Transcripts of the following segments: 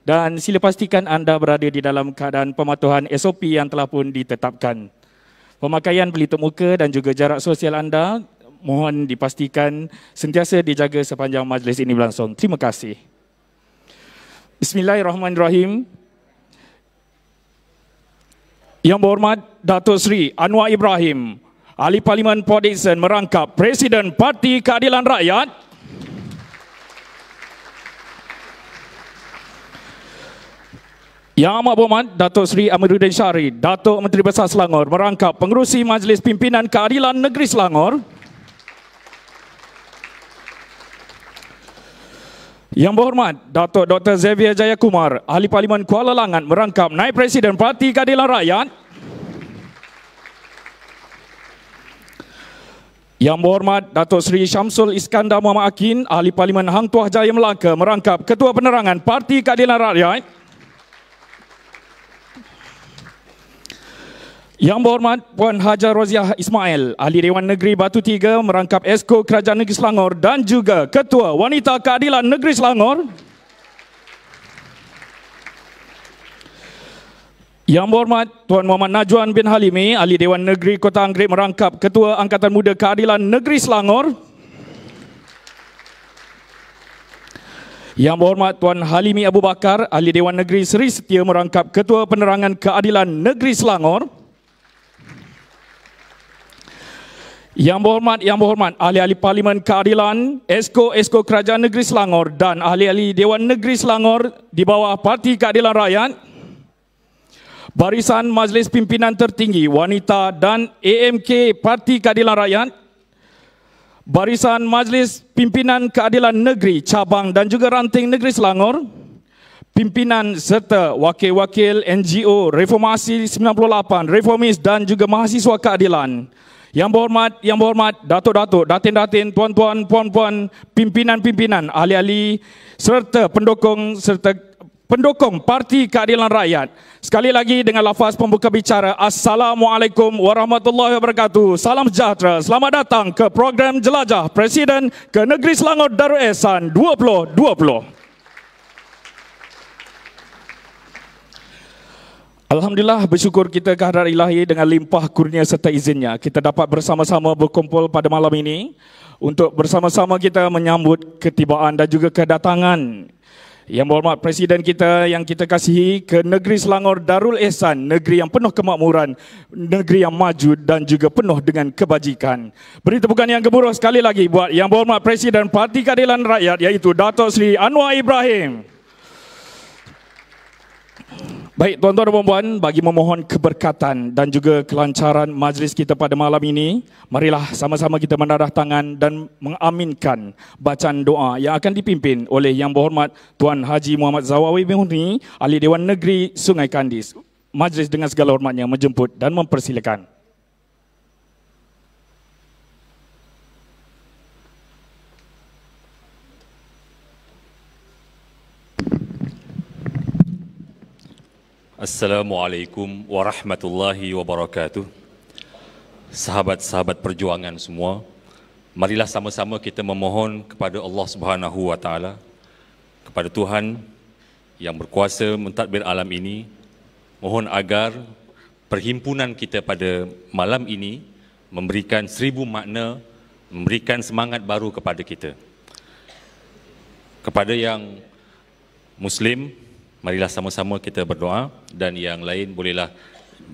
dan sila pastikan anda berada di dalam keadaan pematuhan SOP yang telah pun ditetapkan. Pemakaian pelitup muka dan juga jarak sosial anda mohon dipastikan sentiasa dijaga sepanjang majlis ini berlangsung. Terima kasih. Bismillahirrahmanirrahim. Yang berhormat Datuk Seri Anwar Ibrahim, Ahli Parlimen Port Dickson merangkap Presiden Parti Keadilan Rakyat. Yang amat berhormat Datuk Seri Amiruddin Syari, Datuk Menteri Besar Selangor merangkap Pengerusi Majlis Pimpinan Keadilan Negeri Selangor. Yang berhormat Datuk Dr. Xavier Jayakumar, Ahli Parlimen Kuala Langat merangkap Naib Presiden Parti Keadilan Rakyat. Yang berhormat Datuk Seri Syamsul Iskandar Muhammad Akin, Ahli Parlimen Hang Tuah Jaya Melaka merangkap Ketua Penerangan Parti Keadilan Rakyat. Yang berhormat Puan Hajar Roziah Ismail, Ahli Dewan Negeri Batu Tiga merangkap Esko Kerajaan Negeri Selangor dan juga Ketua Wanita Keadilan Negeri Selangor. Yang berhormat Tuan Muhammad Najwan bin Halimi, Ahli Dewan Negeri Kota Anggerik merangkap Ketua Angkatan Muda Keadilan Negeri Selangor. Yang berhormat Tuan Halimi Abu Bakar, Ahli Dewan Negeri Seri Setia merangkap Ketua Penerangan Keadilan Negeri Selangor. Yang berhormat ahli-ahli Parlimen Keadilan, Esko Kerajaan Negeri Selangor dan ahli-ahli Dewan Negeri Selangor di bawah Parti Keadilan Rakyat. Barisan Majlis Pimpinan Tertinggi Wanita dan AMK Parti Keadilan Rakyat. Barisan Majlis Pimpinan Keadilan Negeri Cabang dan juga Ranting Negeri Selangor. Pimpinan serta wakil-wakil NGO Reformasi 98, Reformis dan juga mahasiswa keadilan. Yang berhormat datuk-datuk, datin-datin, tuan-tuan, puan-puan, pimpinan-pimpinan, ahli-ahli serta pendukung Parti Keadilan Rakyat. Sekali lagi dengan lafaz pembuka bicara, Assalamualaikum warahmatullahi wabarakatuh. Salam sejahtera. Selamat datang ke program Jelajah Presiden ke Negeri Selangor Darul Ehsan 2020. Alhamdulillah, bersyukur kita kehadrat ilahi dengan limpah kurnia serta izinnya. Kita dapat bersama-sama berkumpul pada malam ini untuk bersama-sama kita menyambut ketibaan dan juga kedatangan Yang berhormat Presiden kita yang kita kasihi ke negeri Selangor Darul Ehsan, negeri yang penuh kemakmuran, negeri yang maju dan juga penuh dengan kebajikan. Beri tepukan yang gemuruh sekali lagi buat Yang berhormat Presiden Parti Keadilan Rakyat, iaitu Datuk Seri Anwar Ibrahim. Baik tuan-tuan dan puan-puan, bagi memohon keberkatan dan juga kelancaran majlis kita pada malam ini, marilah sama-sama kita menadah tangan dan mengaminkan bacaan doa yang akan dipimpin oleh Yang berhormat Tuan Haji Muhammad Zawawi bin Huni, Ahli Dewan Negeri Sungai Kandis. Majlis dengan segala hormatnya menjemput dan mempersilakan. Assalamualaikum warahmatullahi wabarakatuh. Sahabat-sahabat perjuangan semua, marilah sama-sama kita memohon kepada Allah Subhanahu wa taala, kepada Tuhan yang berkuasa mentadbir alam ini, mohon agar perhimpunan kita pada malam ini memberikan 1000 makna, memberikan semangat baru kepada kita. Kepada yang Muslim, marilah sama-sama kita berdoa, dan yang lain bolehlah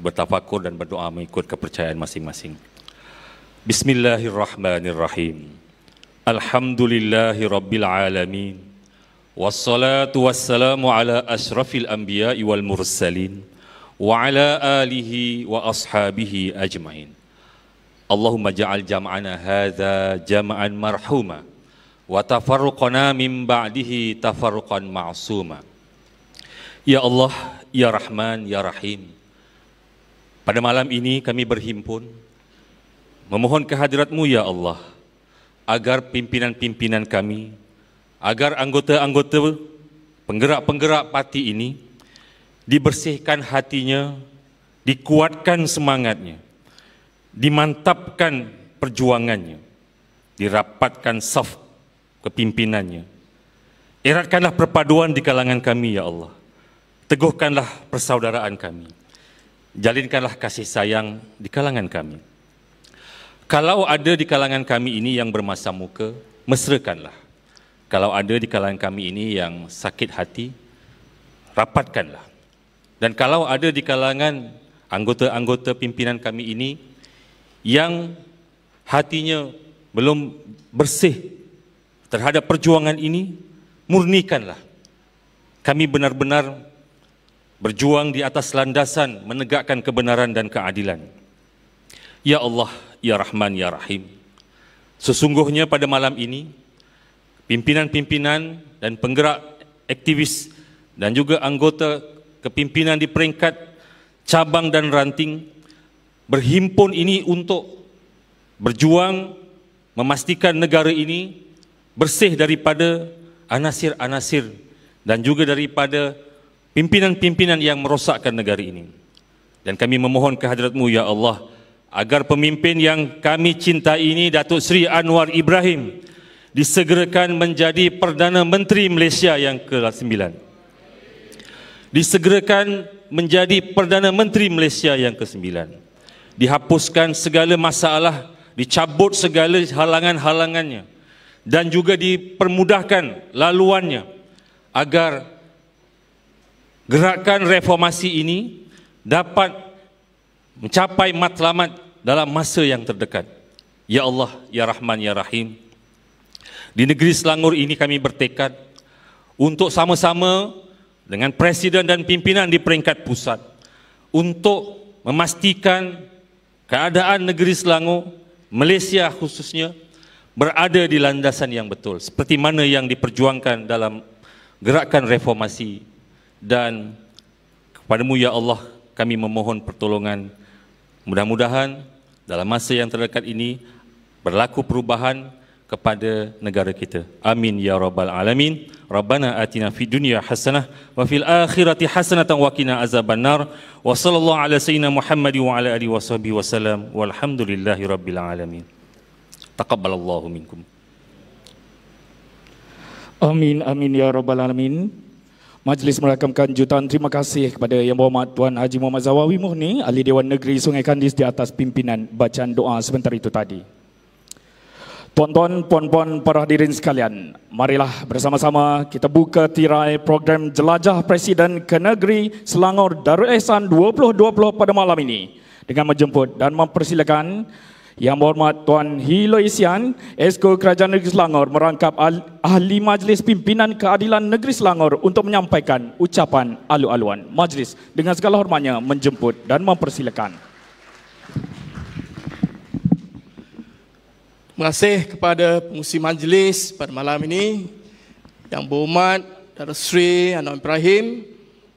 bertafakur dan berdoa mengikut kepercayaan masing-masing. Bismillahirrahmanirrahim. Alhamdulillahi rabbil alamin. Wassalatu wassalamu ala asyrafil anbiya'i wal mursalin wa ala alihi wa ashabihi ajma'in. Allahumma ja'al jam'ana hadza jam'an marhuma wa tafarruqana min ba'dihi tafarruqan ma'suma. Ya Allah, Ya Rahman, Ya Rahim, pada malam ini kami berhimpun memohon kehadirat-Mu ya Allah, agar pimpinan-pimpinan kami, agar anggota-anggota penggerak-penggerak parti ini dibersihkan hatinya, dikuatkan semangatnya, dimantapkan perjuangannya, dirapatkan saf kepimpinannya, Eratkanlah perpaduan di kalangan kami, ya Allah. Teguhkanlah persaudaraan kami. Jalinkanlah kasih sayang di kalangan kami. Kalau ada di kalangan kami ini yang bermasam muka, mesrakanlah. Kalau ada di kalangan kami ini yang sakit hati, rapatkanlah. Dan kalau ada di kalangan anggota-anggota pimpinan kami ini yang hatinya belum bersih terhadap perjuangan ini, murnikanlah. Kami benar-benar berjuang di atas landasan menegakkan kebenaran dan keadilan. Ya Allah, Ya Rahman, Ya Rahim. Sesungguhnya pada malam ini, pimpinan-pimpinan dan penggerak aktivis dan juga anggota kepimpinan di peringkat cabang dan ranting berhimpun ini untuk berjuang memastikan negara ini bersih daripada anasir-anasir dan juga daripada pimpinan-pimpinan yang merosakkan negara ini. Dan kami memohon kehadrat-Mu, Ya Allah, agar pemimpin yang kami cintai ini, Datuk Seri Anwar Ibrahim, disegerakan menjadi Perdana Menteri Malaysia yang ke-9. Disegerakan menjadi Perdana Menteri Malaysia yang ke-9. Dihapuskan segala masalah, dicabut segala halangan-halangannya, dan juga dipermudahkan laluannya agar gerakan reformasi ini dapat mencapai matlamat dalam masa yang terdekat. Ya Allah, Ya Rahman, Ya Rahim. Di negeri Selangor ini kami bertekad untuk sama-sama dengan Presiden dan pimpinan di peringkat pusat untuk memastikan keadaan negeri Selangor, Malaysia khususnya, berada di landasan yang betul, seperti mana yang diperjuangkan dalam gerakan reformasi. Dan kepadamu, Ya Allah, kami memohon pertolongan. Mudah-mudahan dalam masa yang terdekat ini berlaku perubahan kepada negara kita. Amin ya rabbal alamin. Rabbana atina fid dunya hasanah wa fil akhirati hasanatan wa qina azabannar. Wa sallallahu ala sayyidina Muhammad wa ala alihi washabbihi wasallam. Walhamdulillahi rabbil alamin. Taqabbalallahu minkum. Amin amin ya rabbal alamin. Majlis merakamkan jutaan terima kasih kepada Yang Berhormat Tuan Haji Muhammad Zawawi Murni, Ahli Dewan Negeri Sungai Kandis, di atas pimpinan bacaan doa sebentar itu tadi. Tuan-tuan, puan-puan, para hadirin sekalian, marilah bersama-sama kita buka tirai program Jelajah Presiden ke Negeri Selangor Darul Ihsan 2020 pada malam ini dengan menjemput dan mempersilakan Yang Berhormat Tuan Hiloi Sian, Esko Kerajaan Negeri Selangor, merangkap Ahli Majlis Pimpinan Keadilan Negeri Selangor untuk menyampaikan ucapan alu-aluan. Majlis dengan segala hormatnya menjemput dan mempersilakan. Terima kasih kepada pengurusi majlis pada malam ini, Yang Berhormat Datuk Seri Anwar Ibrahim,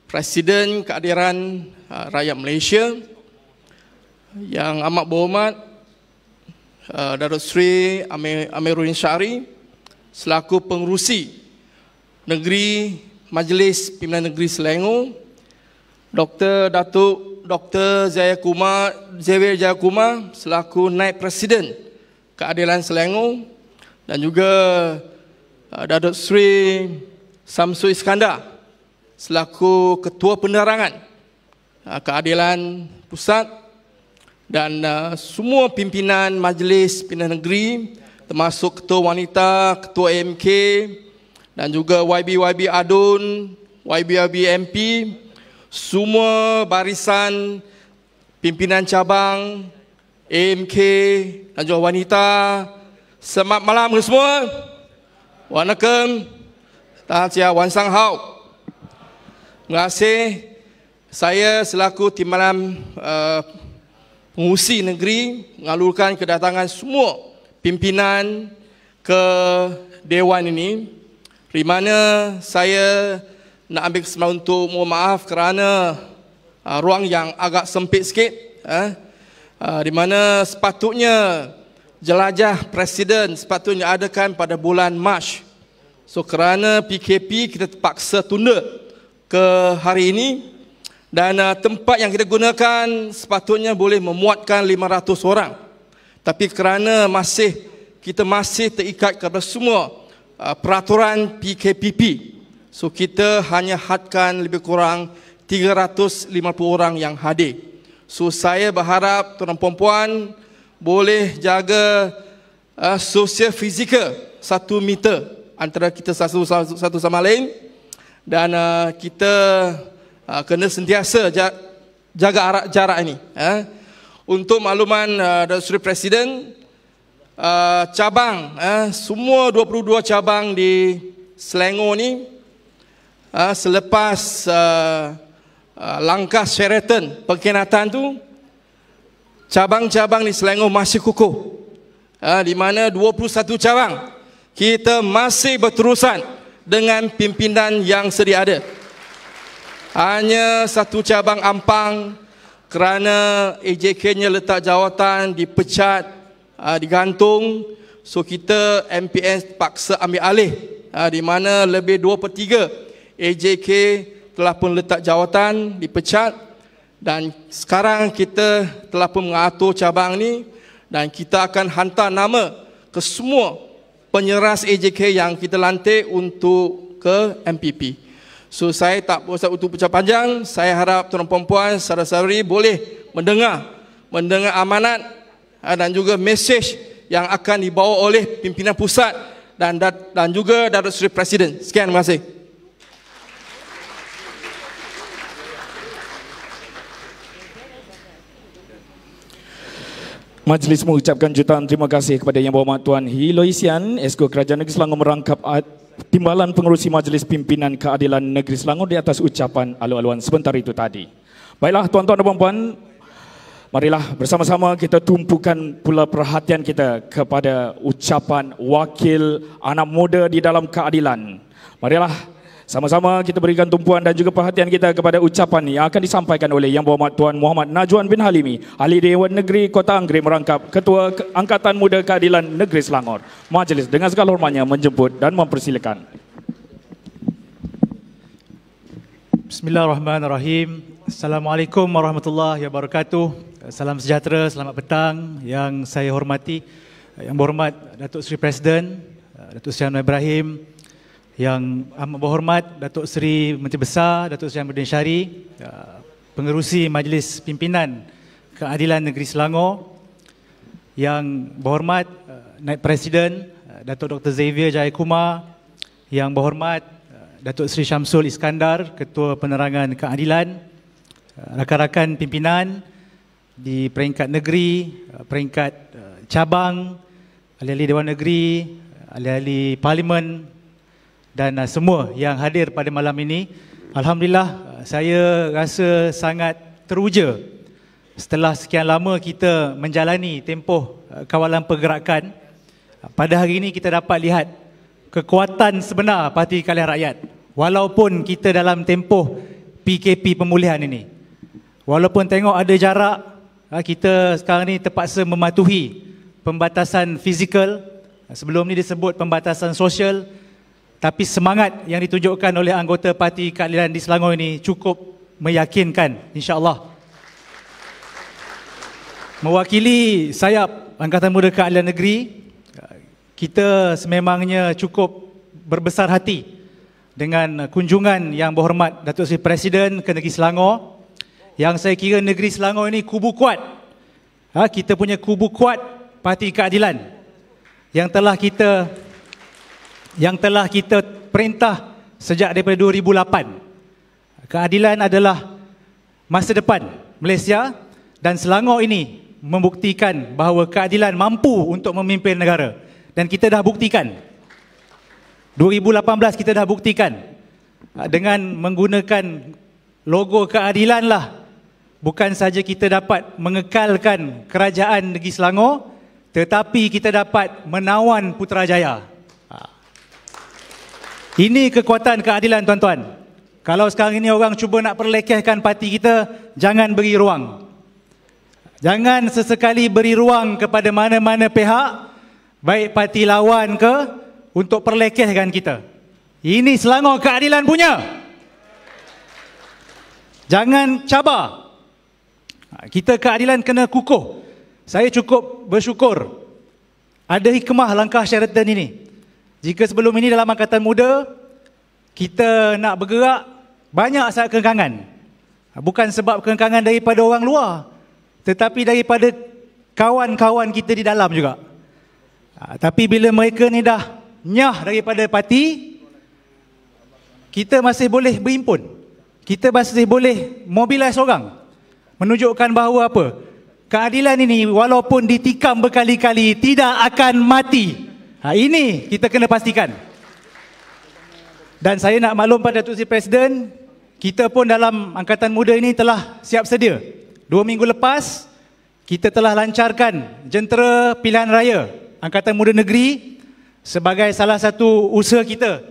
Presiden Keadilan Rakyat Malaysia, Yang Amat Berhormat Datuk Seri Amiruddin Syari selaku pengerusi Negeri Majlis Pimpinan Negeri Selangor, Dr. Zawir Jayakumar selaku Naib Presiden Keadilan Selangor, dan juga Datuk Seri Samsul Iskandar selaku Ketua Penerangan Keadilan Pusat, dan semua pimpinan Majlis Pimpinan Negeri, termasuk Ketua Wanita, Ketua AMK, dan juga YB Adun, YB MP, semua barisan pimpinan cabang, AMK dan juga wanita. Selamat malam semua. Waalaikumsalam. Tahniah Wan Sang Hao. Terima kasih. Saya selaku Timbalan Pengurusi Negeri mengalurkan kedatangan semua pimpinan ke Dewan ini, di mana saya nak ambil kesempatan untuk mohon maaf kerana ruang yang agak sempit sikit, di mana sepatutnya jelajah Presiden sepatutnya adakan pada bulan Mac. So kerana PKP kita terpaksa tunda ke hari ini. Dan tempat yang kita gunakan sepatutnya boleh memuatkan 500 orang. Tapi kerana kita masih terikat kepada semua peraturan PKPP. So kita hanya hadkan lebih kurang 350 orang yang hadir. So saya berharap tuan-tuan puan-puan boleh jaga sosial fizikal 1 meter antara kita satu sama lain, dan kita kena sentiasa jaga jarak ini. Untuk makluman Datuk Seri Presiden, cabang semua 22 cabang di Selangor ni selepas langkah Sheraton pengkhianatan tu, cabang-cabang di Selangor masih kukuh, di mana 21 cabang kita masih berterusan dengan pimpinan yang sedia ada. Hanya satu cabang Ampang kerana AJK-nya letak jawatan dipecat, digantung, so kita MPN paksa ambil alih, di mana lebih 2/3 AJK telah pun letak jawatan, dipecat, dan sekarang kita telah pun mengatur cabang ni, dan kita akan hantar nama ke semua penyeras AJK yang kita lantik untuk ke MPP. So saya tak berusaha untuk pecah panjang. Saya harap tuan-tuan puan-puan, saudara-saudari boleh mendengar amanat dan juga mesej yang akan dibawa oleh pimpinan pusat dan juga Datuk Seri Presiden. Sekian, terima kasih. Majlis mengucapkan jutaan terima kasih kepada Yang Berhormat Tuan Hiloisian, Esko Kerajaan Negeri Selangor merangkap Timbalan Pengerusi Majlis Pimpinan Keadilan Negeri Selangor di atas ucapan alu-aluan sebentar itu tadi. Baiklah tuan-tuan dan puan-puan, marilah bersama-sama kita tumpukan pula perhatian kita kepada ucapan wakil anak muda di dalam keadilan. Marilah sama-sama kita berikan tumpuan dan juga perhatian kita kepada ucapan yang akan disampaikan oleh Yang Berhormat Tuan Muhammad Najwan bin Halimi, Ahli Dewan Negeri Kota Anggerin merangkap Ketua Angkatan Muda Keadilan Negeri Selangor. Majlis dengan segala hormatnya menjemput dan mempersilakan. Bismillahirrahmanirrahim. Assalamualaikum warahmatullahi wabarakatuh. Salam sejahtera, selamat petang yang saya hormati Yang Berhormat Datuk Seri Presiden Datuk Seri Anwar Ibrahim, Yang amat berhormat Datuk Seri Menteri Besar Datuk Seri Ahmad Syari, Pengerusi Majlis Pimpinan Keadilan Negeri Selangor, Yang berhormat Naib Presiden Datuk Dr. Xavier Jayakumar, Yang berhormat Datuk Seri Syamsul Iskandar, Ketua Penerangan Keadilan, rakan-rakan pimpinan di peringkat negeri, peringkat cabang, ahli-ahli Dewan Negeri, ahli-ahli Parlimen, dan semua yang hadir pada malam ini. Alhamdulillah, saya rasa sangat teruja setelah sekian lama kita menjalani tempoh kawalan pergerakan. Pada hari ini kita dapat lihat kekuatan sebenar Parti Keadilan Rakyat. Walaupun kita dalam tempoh PKP pemulihan ini, walaupun tengok ada jarak, kita sekarang ni terpaksa mematuhi pembatasan fizikal. Sebelum ni disebut pembatasan sosial. Tapi semangat yang ditunjukkan oleh anggota Parti Keadilan di Selangor ini cukup meyakinkan, insya-Allah. Mewakili sayap Angkatan Muda Keadilan Negeri, kita sememangnya cukup berbesar hati dengan kunjungan Yang Berhormat Datuk Seri Presiden ke Negeri Selangor, yang saya kira Negeri Selangor ini kubu kuat. Kita punya kubu kuat Parti Keadilan yang telah kita perintah sejak daripada 2008. Keadilan adalah masa depan Malaysia, dan Selangor ini membuktikan bahawa keadilan mampu untuk memimpin negara. Dan kita dah buktikan. 2018 kita dah buktikan dengan menggunakan logo keadilan lah. Bukan saja kita dapat mengekalkan kerajaan negeri Selangor, tetapi kita dapat menawan Putrajaya. Ini kekuatan keadilan, tuan-tuan. Kalau sekarang ini orang cuba nak perlekehkan parti kita, jangan beri ruang. Jangan sesekali beri ruang kepada mana-mana pihak, baik parti lawan ke, untuk perlekehkan kita. Ini Selangor keadilan punya. Jangan cabar. Kita keadilan kena kukuh. Saya cukup bersyukur ada hikmah langkah Sheraton ini. Jika sebelum ini dalam Angkatan Muda, kita nak bergerak, banyak sangat kengkangan. Bukan sebab kengkangan daripada orang luar, tetapi daripada kawan-kawan kita di dalam juga. Tapi bila mereka ni dah nyah daripada parti, kita masih boleh berhimpun. Kita masih boleh mobilize orang. Menunjukkan bahawa apa? Keadilan ini walaupun ditikam berkali-kali tidak akan mati. Ini kita kena pastikan. Dan saya nak maklum pada Datuk Seri Presiden, kita pun dalam Angkatan Muda ini telah siap sedia. 2 minggu lepas, kita telah lancarkan jentera pilihan raya Angkatan Muda Negeri sebagai salah satu usaha kita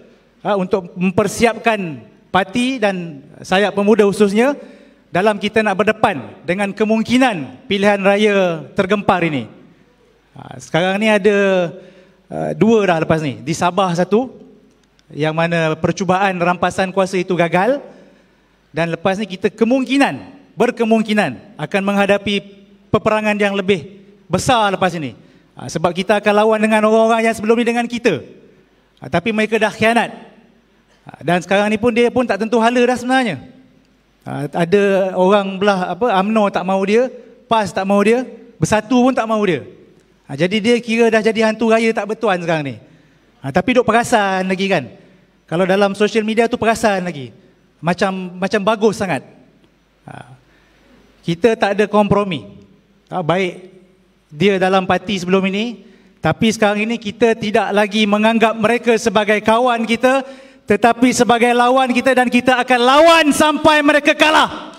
untuk mempersiapkan parti dan sayap pemuda khususnya dalam kita nak berdepan dengan kemungkinan pilihan raya tergempar ini. Sekarang ni ada 2 dah lepas ni. Di Sabah satu, yang mana percubaan rampasan kuasa itu gagal. Dan lepas ni kita berkemungkinan akan menghadapi peperangan yang lebih besar lepas ini. Sebab kita akan lawan dengan orang-orang yang sebelum ni dengan kita. Tapi mereka dah khianat. Dan sekarang ni pun dia pun tak tentu hala dah sebenarnya. Ada orang belah UMNO tak mahu dia, PAS tak mahu dia, Bersatu pun tak mahu dia. Jadi dia kira dah jadi hantu raya tak bertuan sekarang ni. Tapi duk perasan lagi kan. Kalau dalam social media tu perasan lagi. Macam bagus sangat. Kita tak ada kompromi. Baik dia dalam parti sebelum ini, tapi sekarang ini kita tidak lagi menganggap mereka sebagai kawan kita, tetapi sebagai lawan kita, dan kita akan lawan sampai mereka kalah.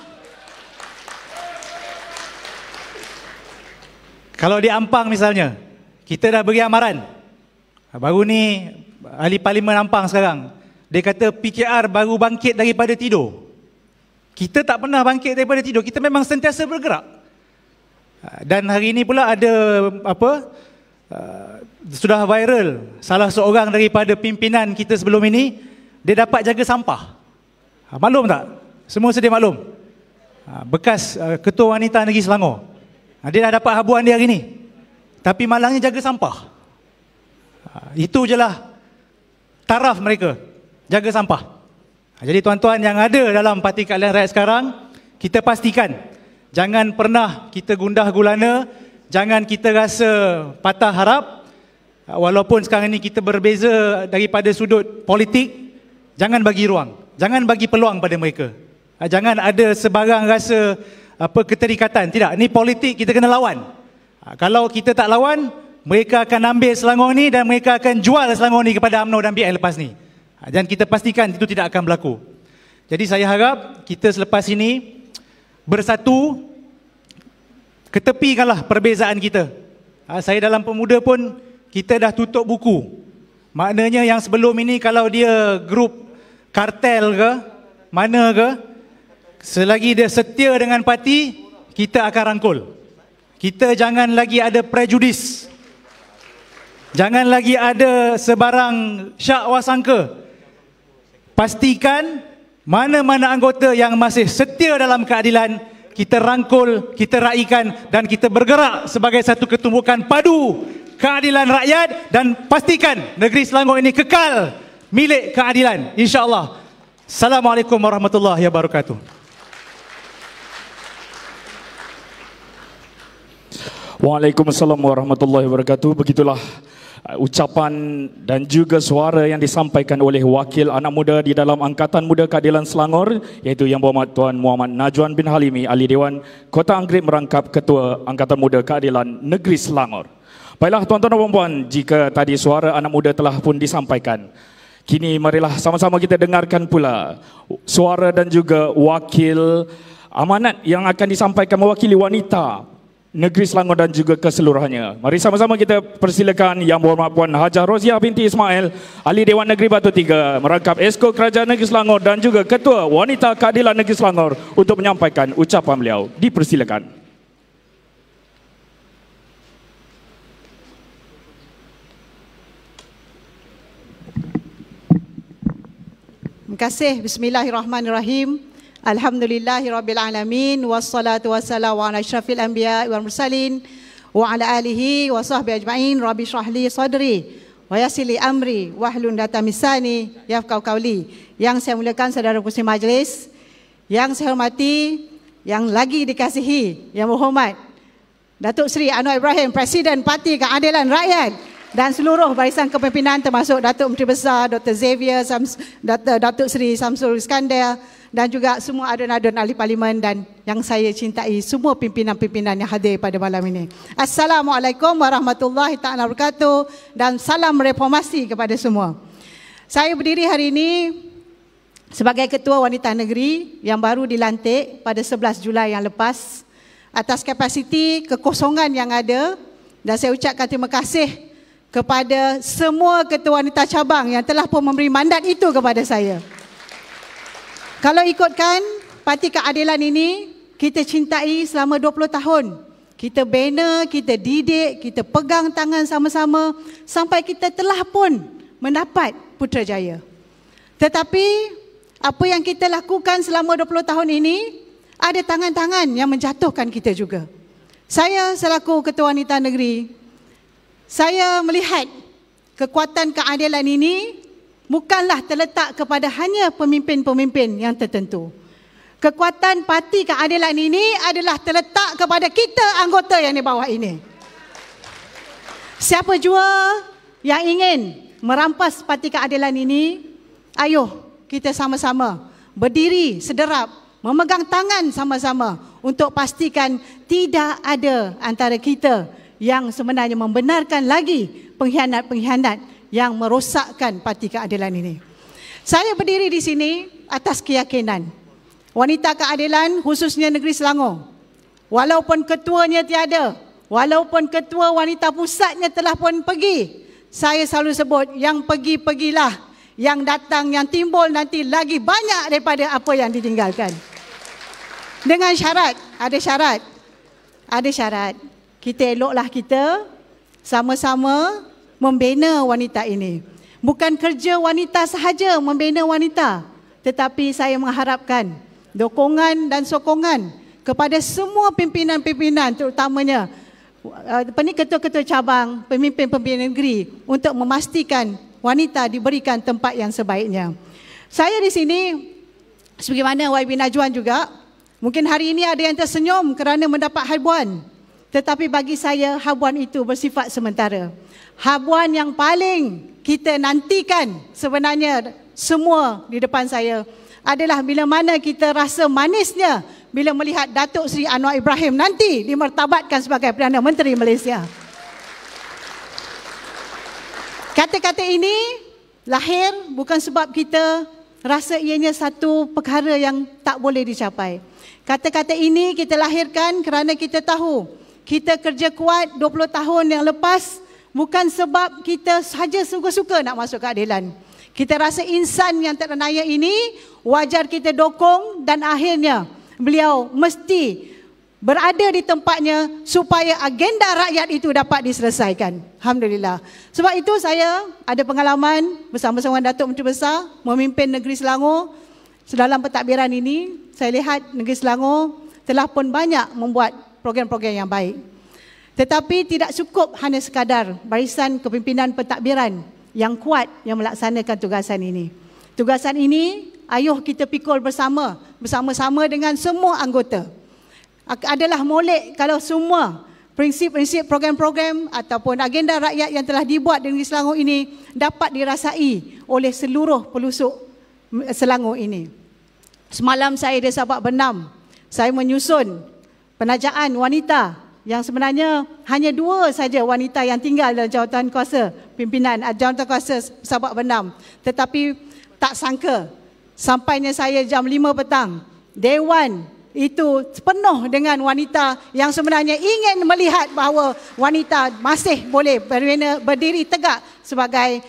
Kalau di Ampang misalnya, kita dah beri amaran. Baru ni ahli parlimen Ampang sekarang, dia kata PKR baru bangkit daripada tidur. Kita tak pernah bangkit daripada tidur, kita memang sentiasa bergerak. Dan hari ini pula ada sudah viral, salah seorang daripada pimpinan kita sebelum ini, dia dapat jaga sampah. Maklum tak? Semua sedia maklum. Bekas Ketua Wanita Negeri Selangor. Dia dah dapat habuan dia hari ini. Tapi malangnya jaga sampah. Itu je lah taraf mereka, jaga sampah. Jadi tuan-tuan yang ada dalam Parti Keadilan Rakyat sekarang, kita pastikan jangan pernah kita gundah gulana, jangan kita rasa patah harap. Walaupun sekarang ini kita berbeza daripada sudut politik, jangan bagi ruang, jangan bagi peluang pada mereka. Jangan ada sebarang rasa keterikatan. Tidak, ni politik, kita kena lawan. Kalau kita tak lawan, mereka akan ambil Selangor ni dan mereka akan jual Selangor ni kepada UMNO dan BN lepas ni. Dan kita pastikan itu tidak akan berlaku. Jadi saya harap kita selepas ini bersatu, ketepikanlah perbezaan kita. Saya dalam Pemuda pun, kita dah tutup buku. Maknanya yang sebelum ini kalau dia grup kartel ke, mana ke, selagi dia setia dengan parti, kita akan rangkul. Kita jangan lagi ada prejudis. Jangan lagi ada sebarang syak wasangka. Pastikan mana-mana anggota yang masih setia dalam keadilan, kita rangkul, kita raikan, dan kita bergerak sebagai satu ketumbukan padu keadilan rakyat, dan pastikan negeri Selangor ini kekal milik keadilan, insya-Allah. Assalamualaikum warahmatullahi wabarakatuh. Waalaikumsalam warahmatullahi wabarakatuh. Begitulah ucapan dan juga suara yang disampaikan oleh wakil anak muda di dalam Angkatan Muda Keadilan Selangor, iaitu Yang Berhormat Tuan Muhammad Najwan bin Halimi, Ahli Dewan Kota Anggerik merangkap Ketua Angkatan Muda Keadilan Negeri Selangor. Baiklah tuan-tuan dan puan-puan, jika tadi suara anak muda telah pun disampaikan, kini marilah sama-sama kita dengarkan pula suara dan juga wakil amanat yang akan disampaikan mewakili wanita Negeri Selangor dan juga keseluruhannya. Mari sama-sama kita persilakan Yang Berhormat Puan Hajah Roziah binti Ismail, Ahli Dewan Negeri Batu 3, merangkap Esko Kerajaan Negeri Selangor dan juga Ketua Wanita Keadilan Negeri Selangor untuk menyampaikan ucapan beliau. Dipersilakan. Terima kasih. Bismillahirrahmanirrahim. Alhamdulillahirrabbilalamin. Wassalatu wassalamu ala asyrafil anbiya wal mursalin wa ala alihi wa sahbihi ajma'in. Rabbi syrah li sadri wa wa yassir li amri wahlul 'uqdatam min lisani yafqahu qawli. Yang saya muliakan saudara pengurusi majlis, yang saya hormati, yang lagi dikasihi, yang berhormat Datuk Seri Anwar Ibrahim, Presiden Parti Keadilan Rakyat, dan seluruh barisan kepimpinan termasuk Datuk Menteri Besar Dr. Xavier, Datuk Seri Samsul Iskandar, dan juga semua adun-adun ahli parlimen dan yang saya cintai semua pimpinan-pimpinan yang hadir pada malam ini. Assalamualaikum warahmatullahi taala wabarakatuh dan salam reformasi kepada semua. Saya berdiri hari ini sebagai Ketua Wanita Negeri yang baru dilantik pada 11 Julai yang lepas atas kapasiti kekosongan yang ada, dan saya ucapkan terima kasih kepada semua ketua wanita cabang yang telah pun memberi mandat itu kepada saya. Kalau ikutkan Parti Keadilan ini, kita cintai selama 20 tahun. Kita bina, kita didik, kita pegang tangan sama-sama sampai kita telah pun mendapat Putrajaya. Tetapi apa yang kita lakukan selama 20 tahun ini, ada tangan-tangan yang menjatuhkan kita juga. Saya selaku Ketua Wanita Negeri, saya melihat kekuatan keadilan ini bukanlah terletak kepada hanya pemimpin-pemimpin yang tertentu. Kekuatan Parti Keadilan ini adalah terletak kepada kita anggota yang di bawah ini. Siapa jua yang ingin merampas Parti Keadilan ini, ayo kita sama-sama berdiri sederap, memegang tangan sama-sama untuk pastikan tidak ada antara kita yang sebenarnya membenarkan lagi pengkhianat-pengkhianat yang merosakkan Parti Keadilan ini. Saya berdiri di sini atas keyakinan wanita keadilan khususnya negeri Selangor, walaupun ketuanya tiada, walaupun ketua wanita pusatnya telah pun pergi, saya selalu sebut yang pergi-pergilah, yang datang, yang timbul nanti lagi banyak daripada apa yang ditinggalkan. Dengan syarat, ada syarat. Ada syarat. Kita eloklah kita sama-sama membina wanita ini. Bukan kerja wanita sahaja membina wanita, tetapi saya mengharapkan dokongan dan sokongan kepada semua pimpinan-pimpinan, terutamanya ketua-ketua cabang, pemimpin-pemimpin negeri, untuk memastikan wanita diberikan tempat yang sebaiknya. Saya di sini, sebagaimana YB Najwan juga, mungkin hari ini ada yang tersenyum kerana mendapat habuan, tetapi bagi saya habuan itu bersifat sementara. Habuan yang paling kita nantikan sebenarnya semua di depan saya adalah bila mana kita rasa manisnya bila melihat Datuk Seri Anwar Ibrahim nanti dimartabatkan sebagai Perdana Menteri Malaysia. Kata-kata ini lahir bukan sebab kita rasa ianya satu perkara yang tak boleh dicapai. Kata-kata ini kita lahirkan kerana kita tahu kita kerja kuat 20 tahun yang lepas bukan sebab kita sahaja suka-suka nak masuk keadilan. Kita rasa insan yang ternaya ini wajar kita dokong, dan akhirnya beliau mesti berada di tempatnya supaya agenda rakyat itu dapat diselesaikan. Alhamdulillah. Sebab itu saya ada pengalaman bersama-sama Datuk Menteri Besar memimpin negeri Selangor. Dalam pentadbiran ini, saya lihat negeri Selangor telah pun banyak membuat program-program yang baik. Tetapi tidak cukup hanya sekadar barisan kepimpinan pentadbiran yang kuat yang melaksanakan tugasan ini. Tugasan ini, ayuh kita pikul bersama-sama dengan semua anggota. Adalah molek kalau semua prinsip-prinsip program-program ataupun agenda rakyat yang telah dibuat di negeri Selangor ini dapat dirasai oleh seluruh pelusuk Selangor ini. Semalam saya di Sabak Bernam, saya menyusun penajaan wanita yang sebenarnya hanya 2 saja wanita yang tinggal dalam jawatan kuasa pimpinan jawatan kuasa Sabak Bernam. Tetapi tak sangka sampainya saya jam 5 petang, Dewan itu penuh dengan wanita yang sebenarnya ingin melihat bahawa wanita masih boleh berdiri tegak sebagai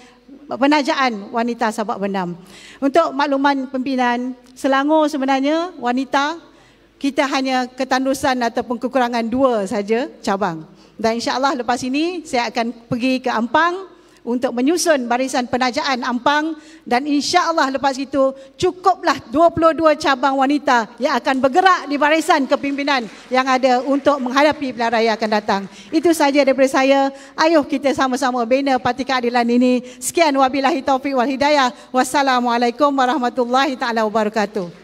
penajaan wanita Sabak Bernam. Untuk makluman pimpinan, Selangor sebenarnya wanita kita hanya ketandusan ataupun kekurangan 2 saja cabang. Dan insya-Allah lepas ini saya akan pergi ke Ampang untuk menyusun barisan penajaan Ampang, dan insya-Allah lepas itu cukuplah 22 cabang wanita yang akan bergerak di barisan kepimpinan yang ada untuk menghadapi pilihan raya akan datang. Itu saja daripada saya. Ayuh kita sama-sama bina Parti Keadilan ini. Sekian, wabillahi taufiq wal hidayah. Wassalamualaikum warahmatullahi taala wabarakatuh.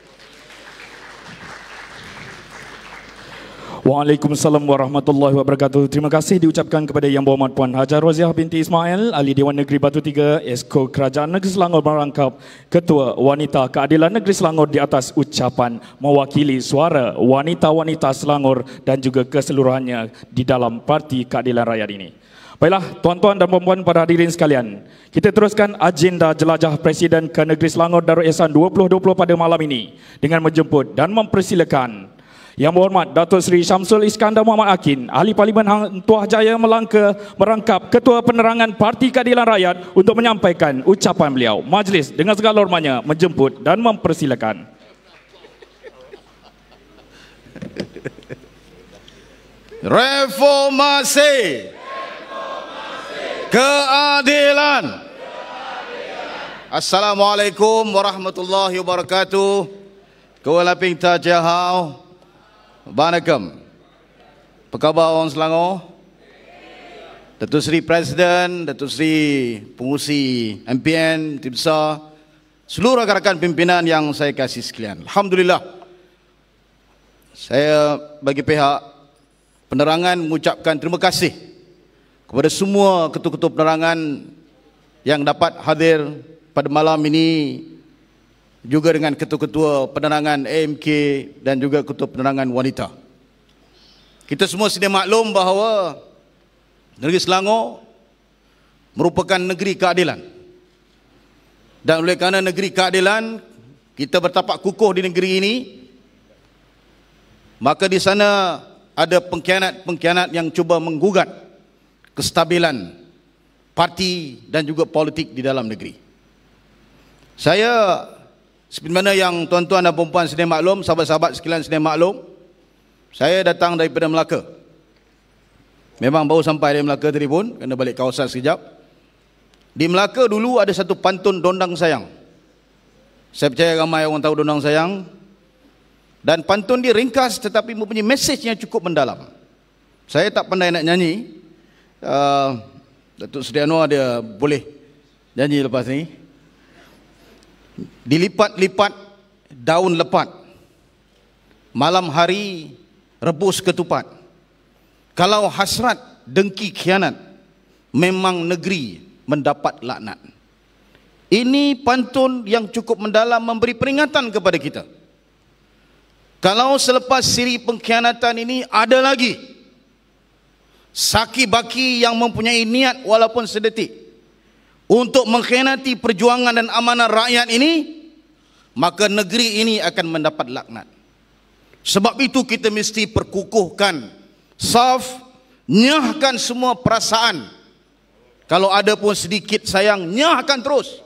Waalaikumsalam warahmatullahi wabarakatuh. Terima kasih diucapkan kepada Yang Berhormat Puan Hajar Roziah binti Ismail, Ahli Dewan Negeri Batu 3, Esko Kerajaan Negeri Selangor merangkap Ketua Wanita Keadilan Negeri Selangor di atas ucapan mewakili suara wanita-wanita Selangor dan juga keseluruhannya di dalam Parti Keadilan Rakyat ini. Baiklah, tuan-tuan dan puan-puan para hadirin sekalian, kita teruskan agenda jelajah Presiden ke Negeri Selangor Darul Ihsan 2020 pada malam ini dengan menjemput dan mempersilakan Yang Berhormat Datuk Seri Syamsul Iskandar Muhammad Akin, Ahli Parlimen Hang Tuah Jaya Melangka merangkap Ketua Penerangan Parti Keadilan Rakyat untuk menyampaikan ucapan beliau. Majlis dengan segala hormatnya menjemput dan mempersilakan. Reformasi, keadilan. Assalamualaikum warahmatullahi wabarakatuh. Kuala Pingta Jahau, Banakam. Apa khabar orang Selangor? Datuk Seri Presiden, Datuk Seri Pengurusi MPN, Tim Besar, seluruh rakan-rakan pimpinan yang saya kasih sekalian. Alhamdulillah, saya bagi pihak penerangan mengucapkan terima kasih kepada semua ketua-ketua penerangan yang dapat hadir pada malam ini, juga dengan ketua-ketua penerangan AMK dan juga ketua penerangan wanita. Kita semua sedia maklum bahawa negeri Selangor merupakan negeri keadilan. Dan oleh kerana negeri keadilan, kita bertapak kukuh di negeri ini, maka di sana ada pengkhianat-pengkhianat yang cuba menggugat kestabilan parti dan juga politik di dalam negeri. Saya, seperti mana yang tuan-tuan dan puan-puan sedia maklum, sahabat-sahabat sekalian sedia maklum, saya datang daripada Melaka. Memang baru sampai dari Melaka tadi pun, kena balik kawasan sekejap. Di Melaka dulu ada satu pantun Dondang Sayang. Saya percaya ramai orang tahu Dondang Sayang. Dan pantun dia ringkas tetapi mempunyai mesej yang cukup mendalam. Saya tak pandai nak nyanyi. Datuk Seri Anwar dia boleh nyanyi lepas ni. Dilipat-lipat daun lepat, malam hari rebus ketupat. Kalau hasrat dengki khianat, memang negeri mendapat laknat. Ini pantun yang cukup mendalam memberi peringatan kepada kita. Kalau selepas siri pengkhianatan ini ada lagi saki-baki yang mempunyai niat walaupun sedetik untuk mengkhianati perjuangan dan amanah rakyat ini, maka negeri ini akan mendapat laknat. Sebab itu kita mesti perkukuhkan saf, nyahkan semua perasaan. Kalau ada pun sedikit sayang, nyahkan terus.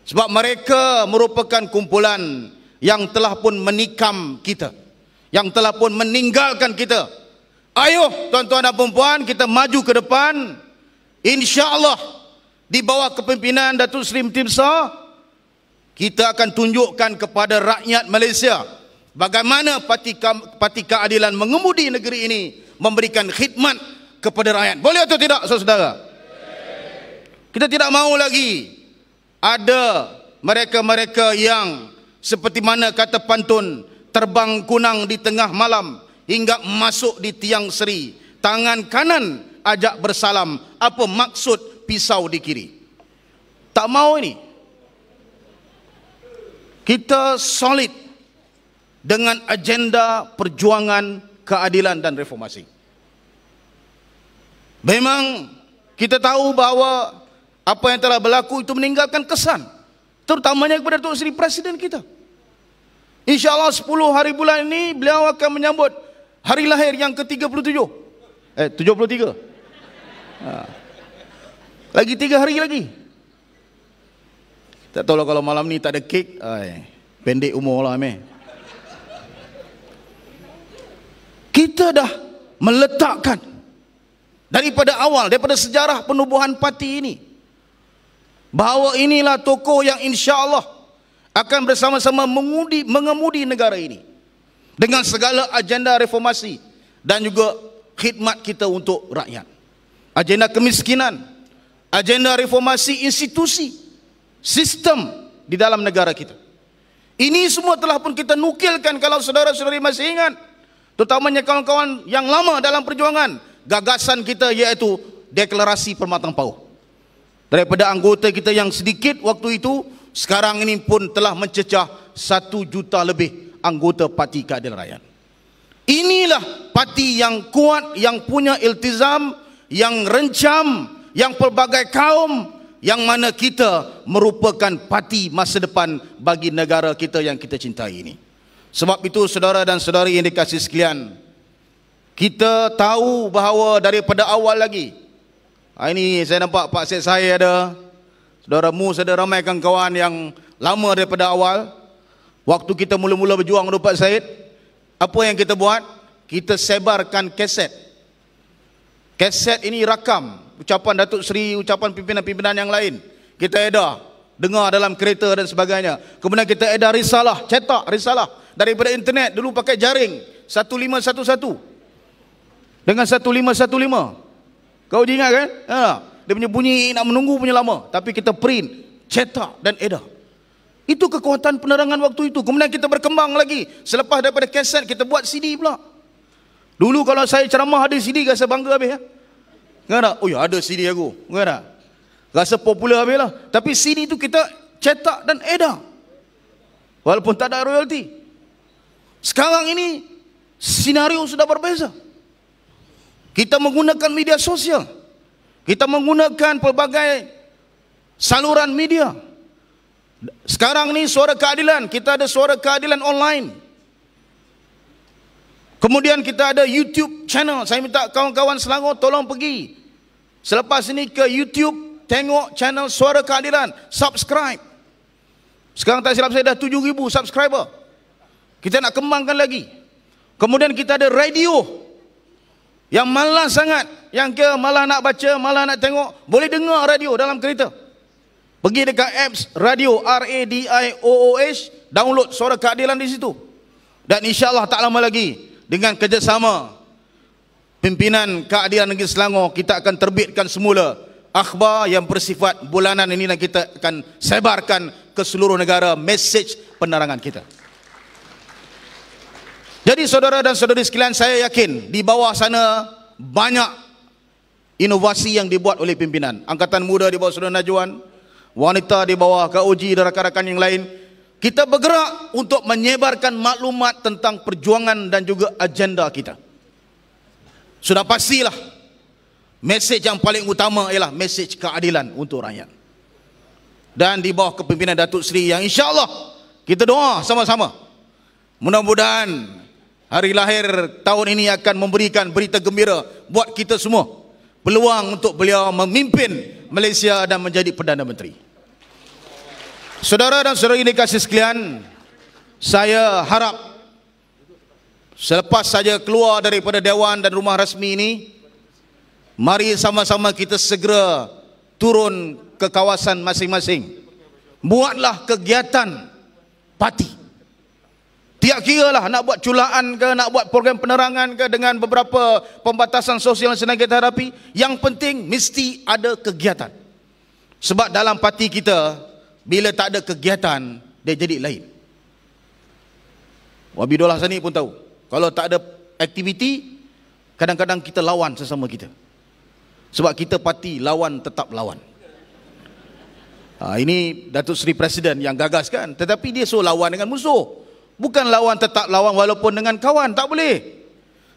Sebab mereka merupakan kumpulan yang telah pun menikam kita, yang telah pun meninggalkan kita. Ayuh tuan-tuan dan puan-puan, kita maju ke depan. InsyaAllah di bawah kepimpinan Datuk Seri Tim Besar, kita akan tunjukkan kepada rakyat Malaysia bagaimana Parti Keadilan mengemudi negeri ini, memberikan khidmat kepada rakyat. Boleh atau tidak, saudara-saudara? Kita tidak mahu lagi ada mereka-mereka yang seperti mana kata pantun, terbang kunang di tengah malam hingga masuk di tiang seri, tangan kanan ajak bersalam, apa maksud pisau di kiri. Tak mau ini. Kita solid dengan agenda perjuangan keadilan dan reformasi. Memang kita tahu bahawa apa yang telah berlaku itu meninggalkan kesan, terutamanya kepada Datuk Seri Presiden kita. InsyaAllah 10 hari bulan ini beliau akan menyambut hari lahir yang ke-37. 73. Lagi 3 hari lagi. Tak tahu lah kalau malam ni tak ada kek, pendek umur lah Kita dah meletakkan daripada awal, daripada sejarah penubuhan parti ini, bahawa inilah tokoh yang insya-Allah akan bersama-sama mengemudi negara ini dengan segala agenda reformasi dan juga khidmat kita untuk rakyat. Agenda kemiskinan, agenda reformasi institusi, sistem di dalam negara kita. Ini semua telah pun kita nukilkan, kalau saudara-saudari masih ingat, terutamanya kawan-kawan yang lama dalam perjuangan, gagasan kita iaitu deklarasi Permatang Pauh. Daripada anggota kita yang sedikit waktu itu, sekarang ini pun telah mencecah 1 juta lebih anggota Parti Keadilan Rakyat. Inilah parti yang kuat, yang punya iltizam, yang rencam, yang pelbagai kaum, yang mana kita merupakan parti masa depan bagi negara kita yang kita cintai ini. Sebab itu saudara dan saudari yang dikasihi sekalian, kita tahu bahawa daripada awal lagi, ini saya nampak Pak Syed saya ada, saudara Mus ada, ramai kawan-kawan yang lama daripada awal. Waktu kita mula-mula berjuang dengan Pak Syed, apa yang kita buat? Kita sebarkan kaset. Kaset ini rakam ucapan Datuk Seri, ucapan pimpinan-pimpinan yang lain. Kita edar, dengar dalam kereta dan sebagainya. Kemudian kita edar risalah, cetak risalah daripada internet. Dulu pakai jaring 1511 dengan 1515. Kau ingat kan? Dia punya bunyi nak menunggu punya lama, tapi kita print, cetak dan edar. Itu kekuatan penerangan waktu itu. Kemudian kita berkembang lagi. Selepas daripada kaset, kita buat CD pula. Dulu kalau saya ceramah ada CD, rasa bangga habis ya. Enggak ada? Oh ya, ada CD aku. Enggak ada? Rasa popular habis lah. Tapi CD itu kita cetak dan edar, walaupun tak ada royalty. Sekarang ini senario sudah berbeza. Kita menggunakan media sosial, kita menggunakan pelbagai saluran media. Sekarang ni Suara Keadilan, kita ada Suara Keadilan online. Kemudian kita ada YouTube channel. Saya minta kawan-kawan Selangor tolong pergi selepas ini ke YouTube, tengok channel Suara Keadilan, subscribe. Sekarang tak silap saya dah 7,000 subscriber. Kita nak kembangkan lagi. Kemudian kita ada radio. Yang malas sangat, yang ke malah nak baca, malah nak tengok, boleh dengar radio dalam kereta. Pergi dekat apps radio, RADIOOH, download Suara Keadilan di situ. Dan insya-Allah tak lama lagi, dengan kerjasama pimpinan Keadilan Negeri Selangor, kita akan terbitkan semula akhbar yang bersifat bulanan ini, dan kita akan sebarkan ke seluruh negara mesej penerangan kita. Jadi saudara dan saudari sekalian, saya yakin di bawah sana banyak inovasi yang dibuat oleh pimpinan. Angkatan Muda di bawah Saudara Najwan, wanita di bawah Kak Oji dan rakan-rakan yang lain. Kita bergerak untuk menyebarkan maklumat tentang perjuangan dan juga agenda kita. Sudah pastilah mesej yang paling utama ialah mesej keadilan untuk rakyat. Dan di bawah kepimpinan Datuk Seri yang insya-Allah kita doa sama-sama, mudah-mudahan hari lahir tahun ini akan memberikan berita gembira buat kita semua, peluang untuk beliau memimpin Malaysia dan menjadi Perdana Menteri. Saudara dan saudari dikasihi sekalian, saya harap selepas saja keluar daripada Dewan dan rumah rasmi ini, mari sama-sama kita segera turun ke kawasan masing-masing. Buatlah kegiatan parti. Tiap kira lah nak buat culaan ke, nak buat program penerangan ke, dengan beberapa pembatasan sosial yang sedang kita hadapi. Yang penting mesti ada kegiatan. Sebab dalam parti kita, bila tak ada kegiatan, dia jadi lain. Wabidullah Sani pun tahu, kalau tak ada aktiviti, kadang-kadang kita lawan sesama kita. Sebab kita parti lawan tetap lawan. Ini Datuk Seri Presiden yang gagaskan, tetapi dia suruh lawan dengan musuh. Bukan lawan tetap lawan walaupun dengan kawan, tak boleh.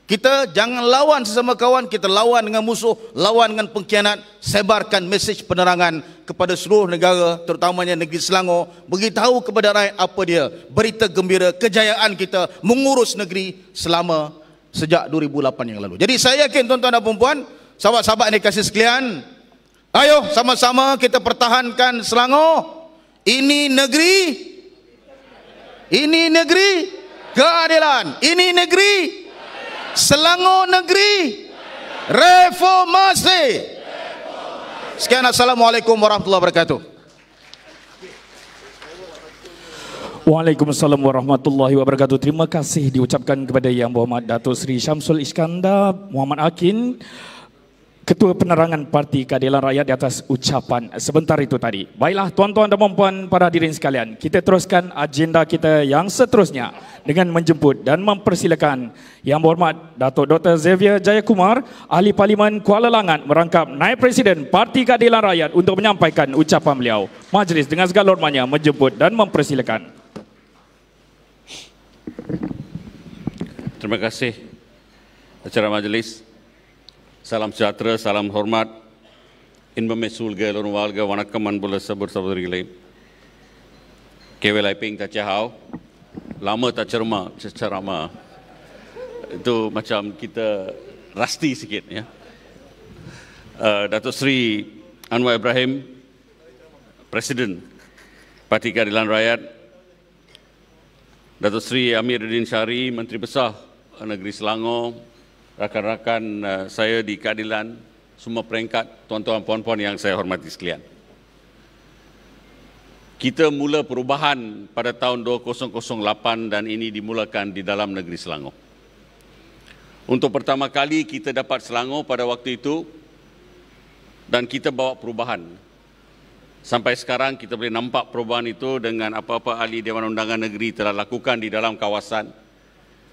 Kita jangan lawan sesama kawan, kita lawan dengan musuh, lawan dengan pengkhianat. Sebarkan mesej penerangan kepada seluruh negara, terutamanya negeri Selangor. Beritahu kepada rakyat apa dia berita gembira kejayaan kita mengurus negeri selama sejak 2008 yang lalu. Jadi saya yakin tuan-tuan dan puan-puan, sahabat-sahabat yang dikasihi sekalian, ayo sama-sama kita pertahankan Selangor. Ini negeri keadilan. Ini negeri Selangor, negeri Reformasi. Sekian, assalamualaikum warahmatullahi wabarakatuh. Waalaikumsalam warahmatullahi wabarakatuh. Terima kasih diucapkan kepada Yang Berhormat Datuk Seri Syamsul Iskandar Muhammad Akin, Ketua Penerangan Parti Keadilan Rakyat, di atas ucapan sebentar itu tadi. Baiklah tuan-tuan dan puan-puan, para hadirin sekalian, kita teruskan agenda kita yang seterusnya dengan menjemput dan mempersilakan Yang Berhormat Datuk Dr. Xavier Jayakumar, Ahli Parlimen Kuala Langat, merangkap Naib Presiden Parti Keadilan Rakyat untuk menyampaikan ucapan beliau. Majlis dengan segala hormatnya menjemput dan mempersilakan. Terima kasih acara majlis. Salam sejahtera, salam hormat. Inba mesulga lorong walga wanakkam anbula sabar-sabarigilai. Kewelai ping tak cahau. Lama tak cerama. Itu macam kita rasti sikit ya. Datuk Seri Anwar Ibrahim, Presiden Parti Keadilan Rakyat, Datuk Seri Amiruddin Syari, Menteri Besar Negeri Selangor, rakan-rakan saya di keadilan, semua peringkat, tuan-tuan puan-puan yang saya hormati sekalian. Kita mula perubahan pada tahun 2008 dan ini dimulakan di dalam negeri Selangor. Untuk pertama kali kita dapat Selangor pada waktu itu dan kita bawa perubahan. Sampai sekarang kita boleh nampak perubahan itu dengan apa-apa ahli Dewan Undangan Negeri telah lakukan di dalam kawasan.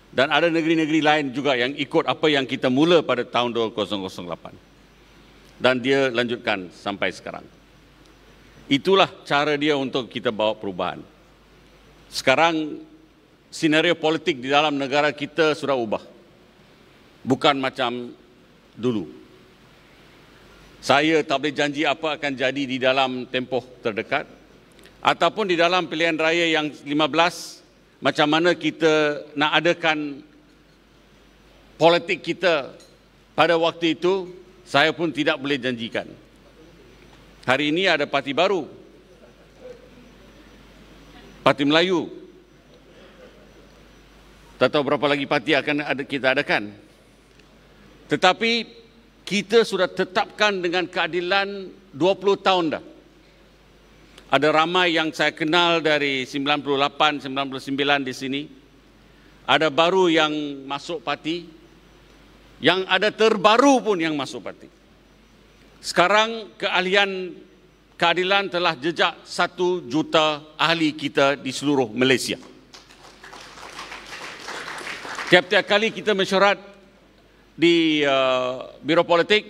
Dan ada negeri-negeri lain juga yang ikut apa yang kita mula pada tahun 2008. Dan dia lanjutkan sampai sekarang. Itulah cara dia untuk kita bawa perubahan. Sekarang senario politik di dalam negara kita sudah ubah. Bukan macam dulu. Saya tak boleh janji apa akan jadi di dalam tempoh terdekat. Ataupun di dalam pilihan raya yang 15, macam mana kita nak adakan politik kita pada waktu itu, saya pun tidak boleh janjikan. Hari ini ada parti baru, Parti Melayu. Tak tahu berapa lagi parti akan kita adakan. Tetapi kita sudah tetapkan dengan keadilan 20 tahun dah. Ada ramai yang saya kenal dari 98, 99 di sini. Ada baru yang masuk parti. Yang ada terbaru pun yang masuk parti. Sekarang keahlian keadilan telah jejak 1 juta ahli kita di seluruh Malaysia. Tiap-tiap kali kita mesyuarat di Biro Politik,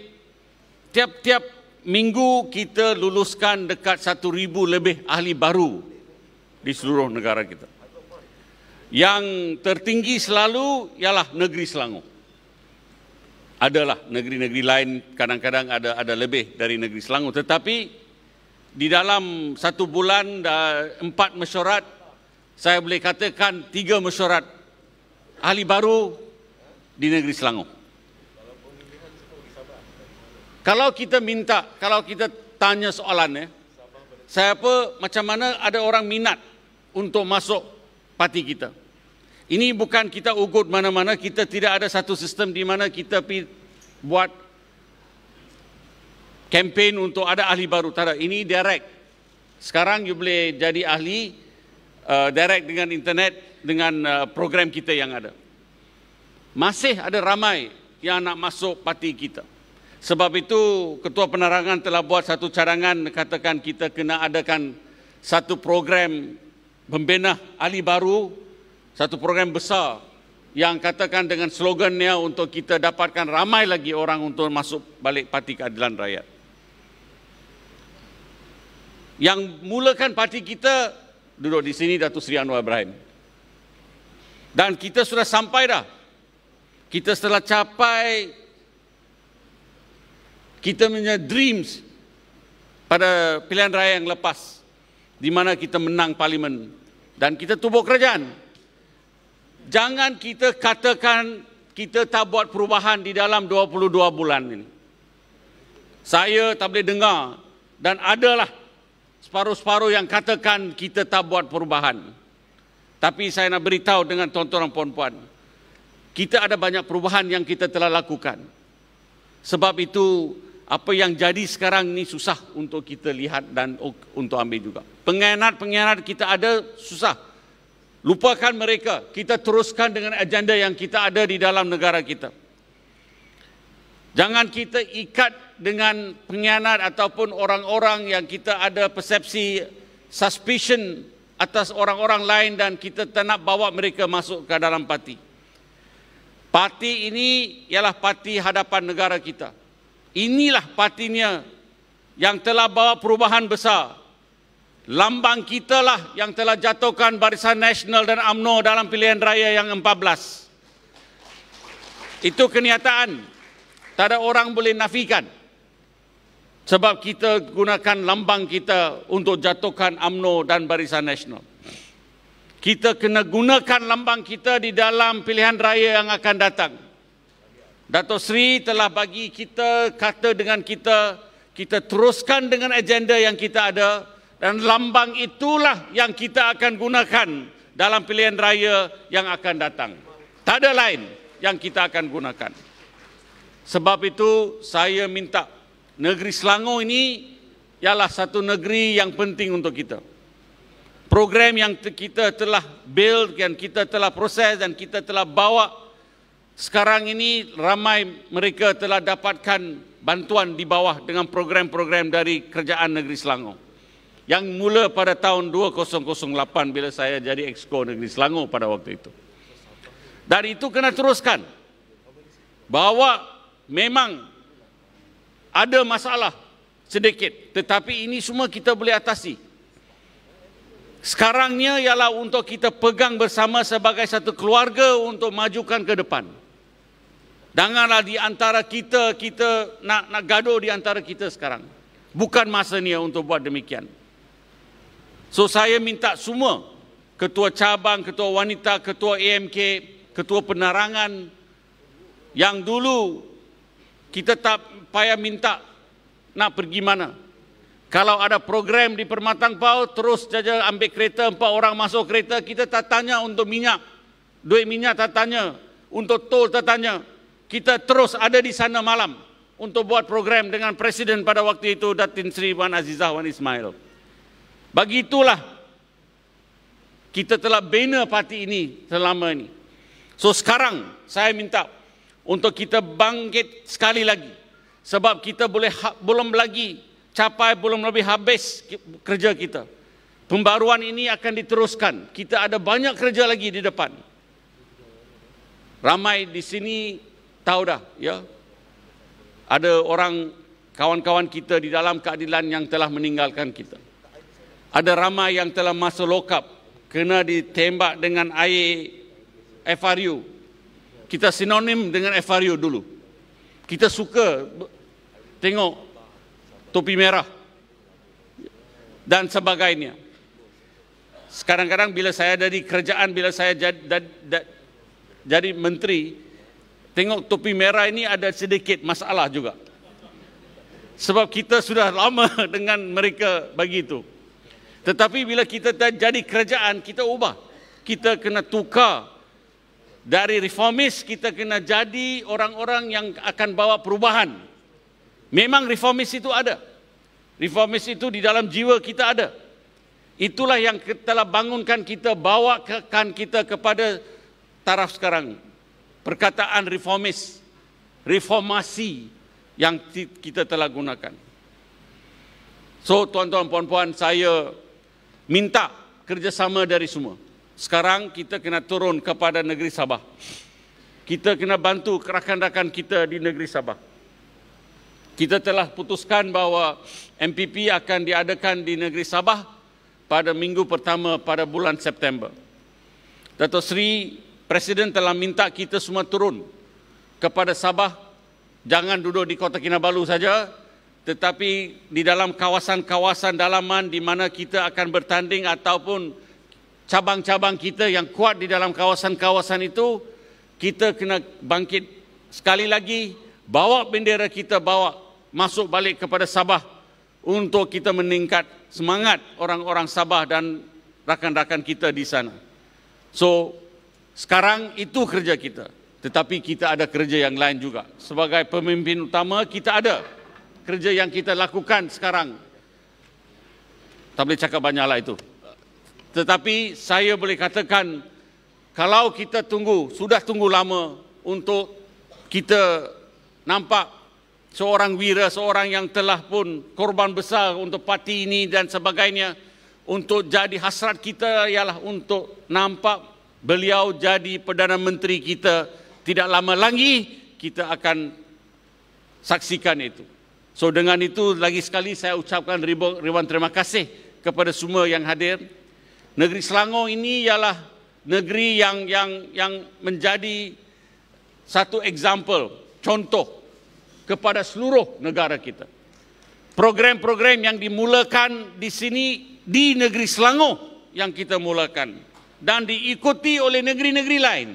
tiap-tiap minggu kita luluskan dekat 1,000 lebih ahli baru di seluruh negara kita. Yang tertinggi selalu ialah negeri Selangor. Adalah negeri-negeri lain kadang-kadang ada lebih dari negeri Selangor. Tetapi di dalam 1 bulan 4 mesyuarat, saya boleh katakan 3 mesyuarat ahli baru di negeri Selangor. Kalau kita minta, kalau kita tanya soalannya, macam mana ada orang minat untuk masuk parti kita. Ini bukan kita ugut mana-mana, kita tidak ada satu sistem di mana kita buat kempen untuk ada ahli baru. Tak ada, ini direct. Sekarang you boleh jadi ahli direct dengan internet, dengan program kita yang ada. Masih ada ramai yang nak masuk parti kita. Sebab itu Ketua Penerangan telah buat satu cadangan, katakan kita kena adakan satu program pembina ahli baru, satu program besar yang katakan dengan slogannya untuk kita dapatkan ramai lagi orang untuk masuk balik Parti Keadilan Rakyat. Yang mulakan parti kita duduk di sini Datuk Seri Anwar Ibrahim. Dan kita sudah sampai dah. Kita telah capai kita punya dreams pada pilihan raya yang lepas, di mana kita menang parlimen dan kita tubuh kerajaan. Jangan kita katakan kita tak buat perubahan di dalam 22 bulan ini. Saya tak boleh dengar dan adalah separuh-separuh yang katakan kita tak buat perubahan. Tapi saya nak beritahu dengan tuan-tuan dan puan-puan, kita ada banyak perubahan yang kita telah lakukan. Sebab itu apa yang jadi sekarang ini susah untuk kita lihat dan untuk ambil juga. Pengkhianat-pengkhianat kita ada susah. Lupakan mereka. Kita teruskan dengan agenda yang kita ada di dalam negara kita. Jangan kita ikat dengan pengkhianat ataupun orang-orang yang kita ada persepsi suspicion atas orang-orang lain dan kita tak nak bawa mereka masuk ke dalam parti. Parti ini ialah parti hadapan negara kita. Inilah partinya yang telah bawa perubahan besar. Lambang kita lah yang telah jatuhkan Barisan Nasional dan UMNO dalam pilihan raya yang 14. Itu kenyataan. Tak ada orang boleh nafikan. Sebab kita gunakan lambang kita untuk jatuhkan UMNO dan Barisan Nasional. Kita kena gunakan lambang kita di dalam pilihan raya yang akan datang. Datuk Seri telah bagi kita kata dengan kita teruskan dengan agenda yang kita ada dan lambang itulah yang kita akan gunakan dalam pilihan raya yang akan datang. Tak ada lain yang kita akan gunakan. Sebab itu saya minta negeri Selangor ini ialah satu negeri yang penting untuk kita. Program yang kita telah build, yang kita telah proses dan kita telah bawa sekarang ini ramai mereka telah dapatkan bantuan di bawah dengan program-program dari Kerajaan Negeri Selangor. Yang mula pada tahun 2008 bila saya jadi Exco Negeri Selangor pada waktu itu. Dan itu kena teruskan. Bahawa memang ada masalah sedikit, tetapi ini semua kita boleh atasi. Sekarangnya ialah untuk kita pegang bersama sebagai satu keluarga untuk majukan ke depan. Janganlah di antara kita nak gaduh di antara kita sekarang. Bukan masanya untuk buat demikian. So saya minta semua ketua cabang, ketua wanita, ketua AMK, ketua penerangan yang dulu kita tak payah minta nak pergi mana. Kalau ada program di Permatang Pau, terus saja ambil kereta, 4 orang masuk kereta, kita tak tanya untuk minyak. Duit minyak tak tanya, untuk tol tak tanya. Kita terus ada di sana malam untuk buat program dengan Presiden pada waktu itu, Datin Sri Wan Azizah Wan Ismail. Begitulah kita telah bina parti ini selama ini. So sekarang saya minta untuk kita bangkit sekali lagi. Sebab kita belum lagi capai, belum lebih habis kerja kita. Pembaruan ini akan diteruskan. Kita ada banyak kerja lagi di depan. Ramai di sini tahu dah, ya. Ada orang kawan-kawan kita di dalam keadilan yang telah meninggalkan kita. Ada ramai yang telah masuk lokap, kena ditembak dengan air FRU. Kita sinonim dengan FRU dulu. Kita suka tengok topi merah dan sebagainya. Kadang-kadang bila saya dari kerajaan, bila saya jadi menteri, tengok topi merah ini ada sedikit masalah juga. Sebab kita sudah lama dengan mereka begitu. Tetapi bila kita jadi kerajaan, kita ubah. Kita kena tukar. Dari reformis, kita kena jadi orang-orang yang akan bawa perubahan. Memang reformis itu ada. Reformis itu di dalam jiwa kita ada. Itulah yang telah bangunkan kita, bawakan kita kepada taraf sekarang. Perkataan reformis, reformasi yang kita telah gunakan. So tuan-tuan, puan-puan, saya minta kerjasama dari semua. Sekarang kita kena turun kepada negeri Sabah. Kita kena bantu rakan-rakan kita di negeri Sabah. Kita telah putuskan bahawa MPP akan diadakan di negeri Sabah pada minggu pertama pada bulan September. Datuk Seri Presiden telah minta kita semua turun kepada Sabah. Jangan duduk di Kota Kinabalu saja, tetapi di dalam kawasan-kawasan dalaman di mana kita akan bertanding ataupun cabang-cabang kita yang kuat di dalam kawasan-kawasan itu, kita kena bangkit sekali lagi, bawa bendera kita, bawa masuk balik kepada Sabah untuk kita meningkat semangat orang-orang Sabah dan rakan-rakan kita di sana. So, sekarang itu kerja kita. tetapi kita ada kerja yang lain juga. Sebagai pemimpin utama, kita ada kerja yang kita lakukan sekarang. Tak boleh cakap banyaklah itu. Tetapi saya boleh katakan, kalau kita sudah tunggu lama untuk kita nampak seorang wira, seorang yang telah pun korban besar untuk parti ini dan sebagainya, untuk jadi hasrat kita ialah untuk nampak beliau jadi Perdana Menteri kita. Tidak lama lagi kita akan saksikan itu. So dengan itu lagi sekali saya ucapkan ribuan terima kasih kepada semua yang hadir. Negeri Selangor ini ialah negeri yang menjadi satu example, contoh kepada seluruh negara kita. Program-program yang dimulakan di sini di negeri Selangor yang kita mulakan dan diikuti oleh negeri-negeri lain.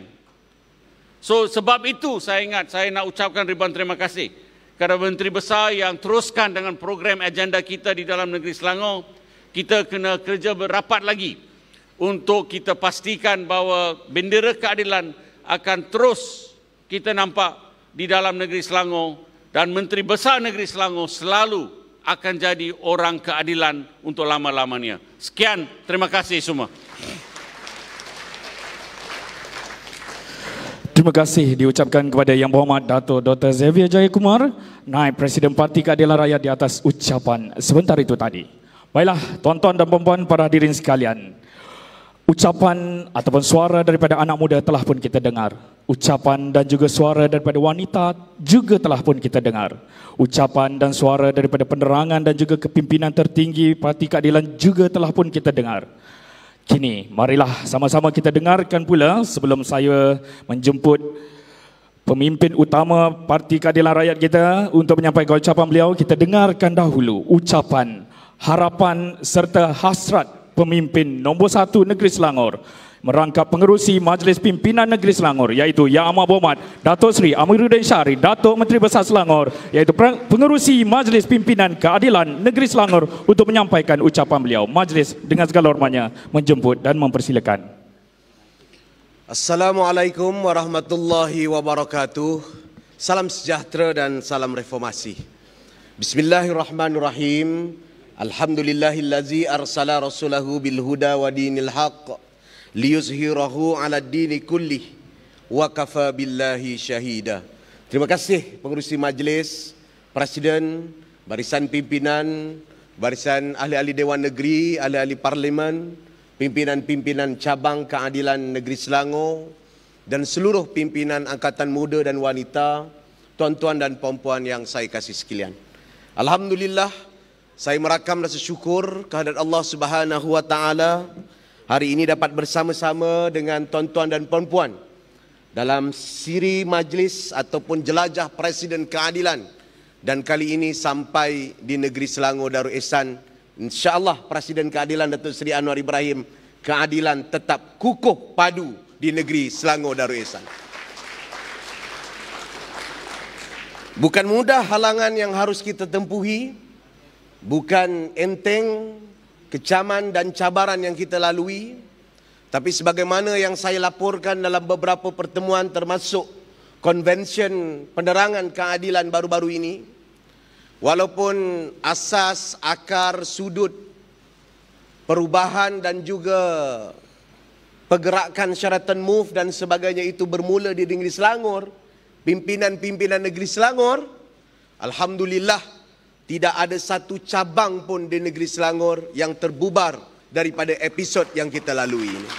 So sebab itu saya nak ucapkan ribuan terima kasih kepada Menteri Besar yang teruskan dengan program agenda kita di dalam negeri Selangor. Kita kena kerja berapat lagi untuk kita pastikan bahawa bendera keadilan akan terus kita nampak di dalam negeri Selangor, dan Menteri Besar Negeri Selangor selalu akan jadi orang keadilan untuk lama-lamanya. Sekian, terima kasih semua. Terima kasih diucapkan kepada Yang Berhormat Dato' Dr. Xavier Jayakumar, Naib Presiden Parti Keadilan Rakyat, di atas ucapan sebentar itu tadi. Baiklah, tuan-tuan dan puan-puan, para hadirin sekalian, ucapan ataupun suara daripada anak muda telah pun kita dengar. Ucapan dan juga suara daripada wanita juga telah pun kita dengar. Ucapan dan suara daripada penerangan dan juga kepimpinan tertinggi Parti Keadilan juga telah pun kita dengar. Kini, marilah sama-sama kita dengarkan pula sebelum saya menjemput pemimpin utama Parti Keadilan Rakyat kita untuk menyampaikan ucapan beliau. Kita dengarkan dahulu ucapan, harapan serta hasrat pemimpin nombor 1 Negeri Selangor, merangkap pengerusi Majlis Pimpinan Negeri Selangor, iaitu Yang Amat Berhormat Dato' Seri Amiruddin Syari, Datuk Menteri Besar Selangor, iaitu pengerusi Majlis Pimpinan Keadilan Negeri Selangor, untuk menyampaikan ucapan beliau. Majlis dengan segala hormatnya menjemput dan mempersilakan. Assalamualaikum warahmatullahi wabarakatuh. Salam sejahtera dan salam reformasi. Bismillahirrahmanirrahim. Alhamdulillahillazi arsala rasulahu bil huda wa dinil haqq liyuzhirahu ala dini kullih wa kafa billahi syahida. Terima kasih pengerusi majlis, presiden, barisan pimpinan, barisan ahli-ahli Dewan Negeri, ahli-ahli parlimen, pimpinan-pimpinan cabang keadilan Negeri Selangor, dan seluruh pimpinan angkatan muda dan wanita, tuan-tuan dan puan-puan yang saya kasih sekalian. Alhamdulillah, saya merakam rasa syukur kehadirat Allah Subhanahu wa taala hari ini dapat bersama-sama dengan tuan-tuan dan puan-puan dalam siri majlis ataupun jelajah Presiden Keadilan, dan kali ini sampai di negeri Selangor Darul Ihsan. InsyaAllah Presiden Keadilan Datuk Seri Anwar Ibrahim, keadilan tetap kukuh padu di negeri Selangor Darul Ihsan. Bukan mudah halangan yang harus kita tempuhi, bukan enteng kecaman dan cabaran yang kita lalui, tapi sebagaimana yang saya laporkan dalam beberapa pertemuan termasuk konvensyen penerangan keadilan baru-baru ini, walaupun asas, akar, sudut perubahan dan juga pergerakan Sheraton Move dan sebagainya itu bermula di negeri Selangor, pimpinan-pimpinan negeri Selangor, alhamdulillah tidak ada satu cabang pun di negeri Selangor yang terbubar daripada episod yang kita lalui ini.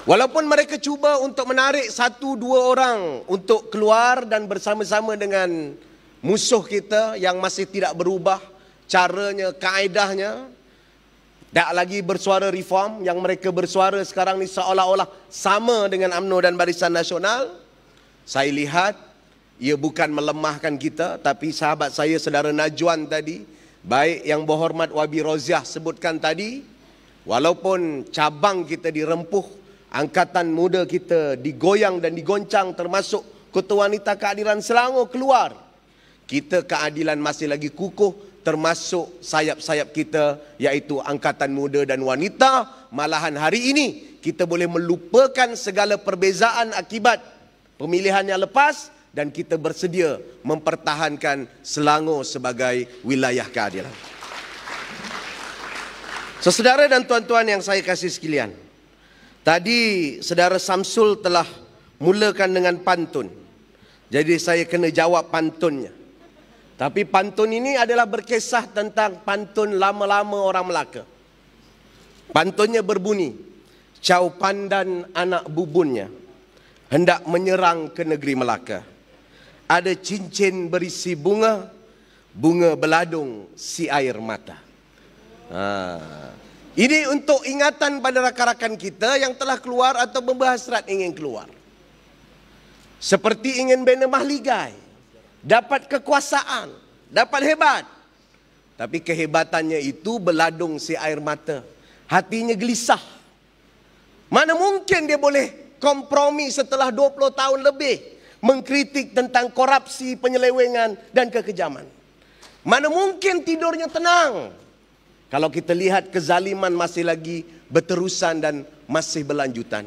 Walaupun mereka cuba untuk menarik 1-2 orang untuk keluar dan bersama-sama dengan musuh kita yang masih tidak berubah caranya, kaedahnya, tak lagi bersuara reform, yang mereka bersuara sekarang ni seolah-olah sama dengan UMNO dan Barisan Nasional. Saya lihat ia bukan melemahkan kita, tapi sahabat saya saudara Najwan tadi, baik Yang Berhormat Wabi Roziah sebutkan tadi, walaupun cabang kita dirempuh, angkatan muda kita digoyang dan digoncang, termasuk Ketua Wanita Keadilan Selangor keluar, kita keadilan masih lagi kukuh, termasuk sayap-sayap kita iaitu angkatan muda dan wanita. Malahan hari ini kita boleh melupakan segala perbezaan akibat pemilihan yang lepas dan kita bersedia mempertahankan Selangor sebagai wilayah keadilan. Saudara dan tuan-tuan yang saya kasih sekalian, tadi saudara Samsul telah mulakan dengan pantun. Jadi saya kena jawab pantunnya. Tapi pantun ini adalah berkisah tentang pantun lama-lama orang Melaka. Pantunnya berbunyi, Cau Pandan anak bubunnya hendak menyerang ke negeri Melaka. Ada cincin berisi bunga, bunga beladung si air mata. Ini untuk ingatan pada rakan-rakan kita yang telah keluar atau berhasrat ingin keluar. Seperti ingin bina mahligai, dapat kekuasaan, dapat hebat. Tapi kehebatannya itu beladung si air mata. Hatinya gelisah. Mana mungkin dia boleh kompromi setelah 20 tahun lebih mengkritik tentang korupsi, penyelewengan dan kekejaman. Mana mungkin tidurnya tenang kalau kita lihat kezaliman masih lagi berterusan dan masih berlanjutan.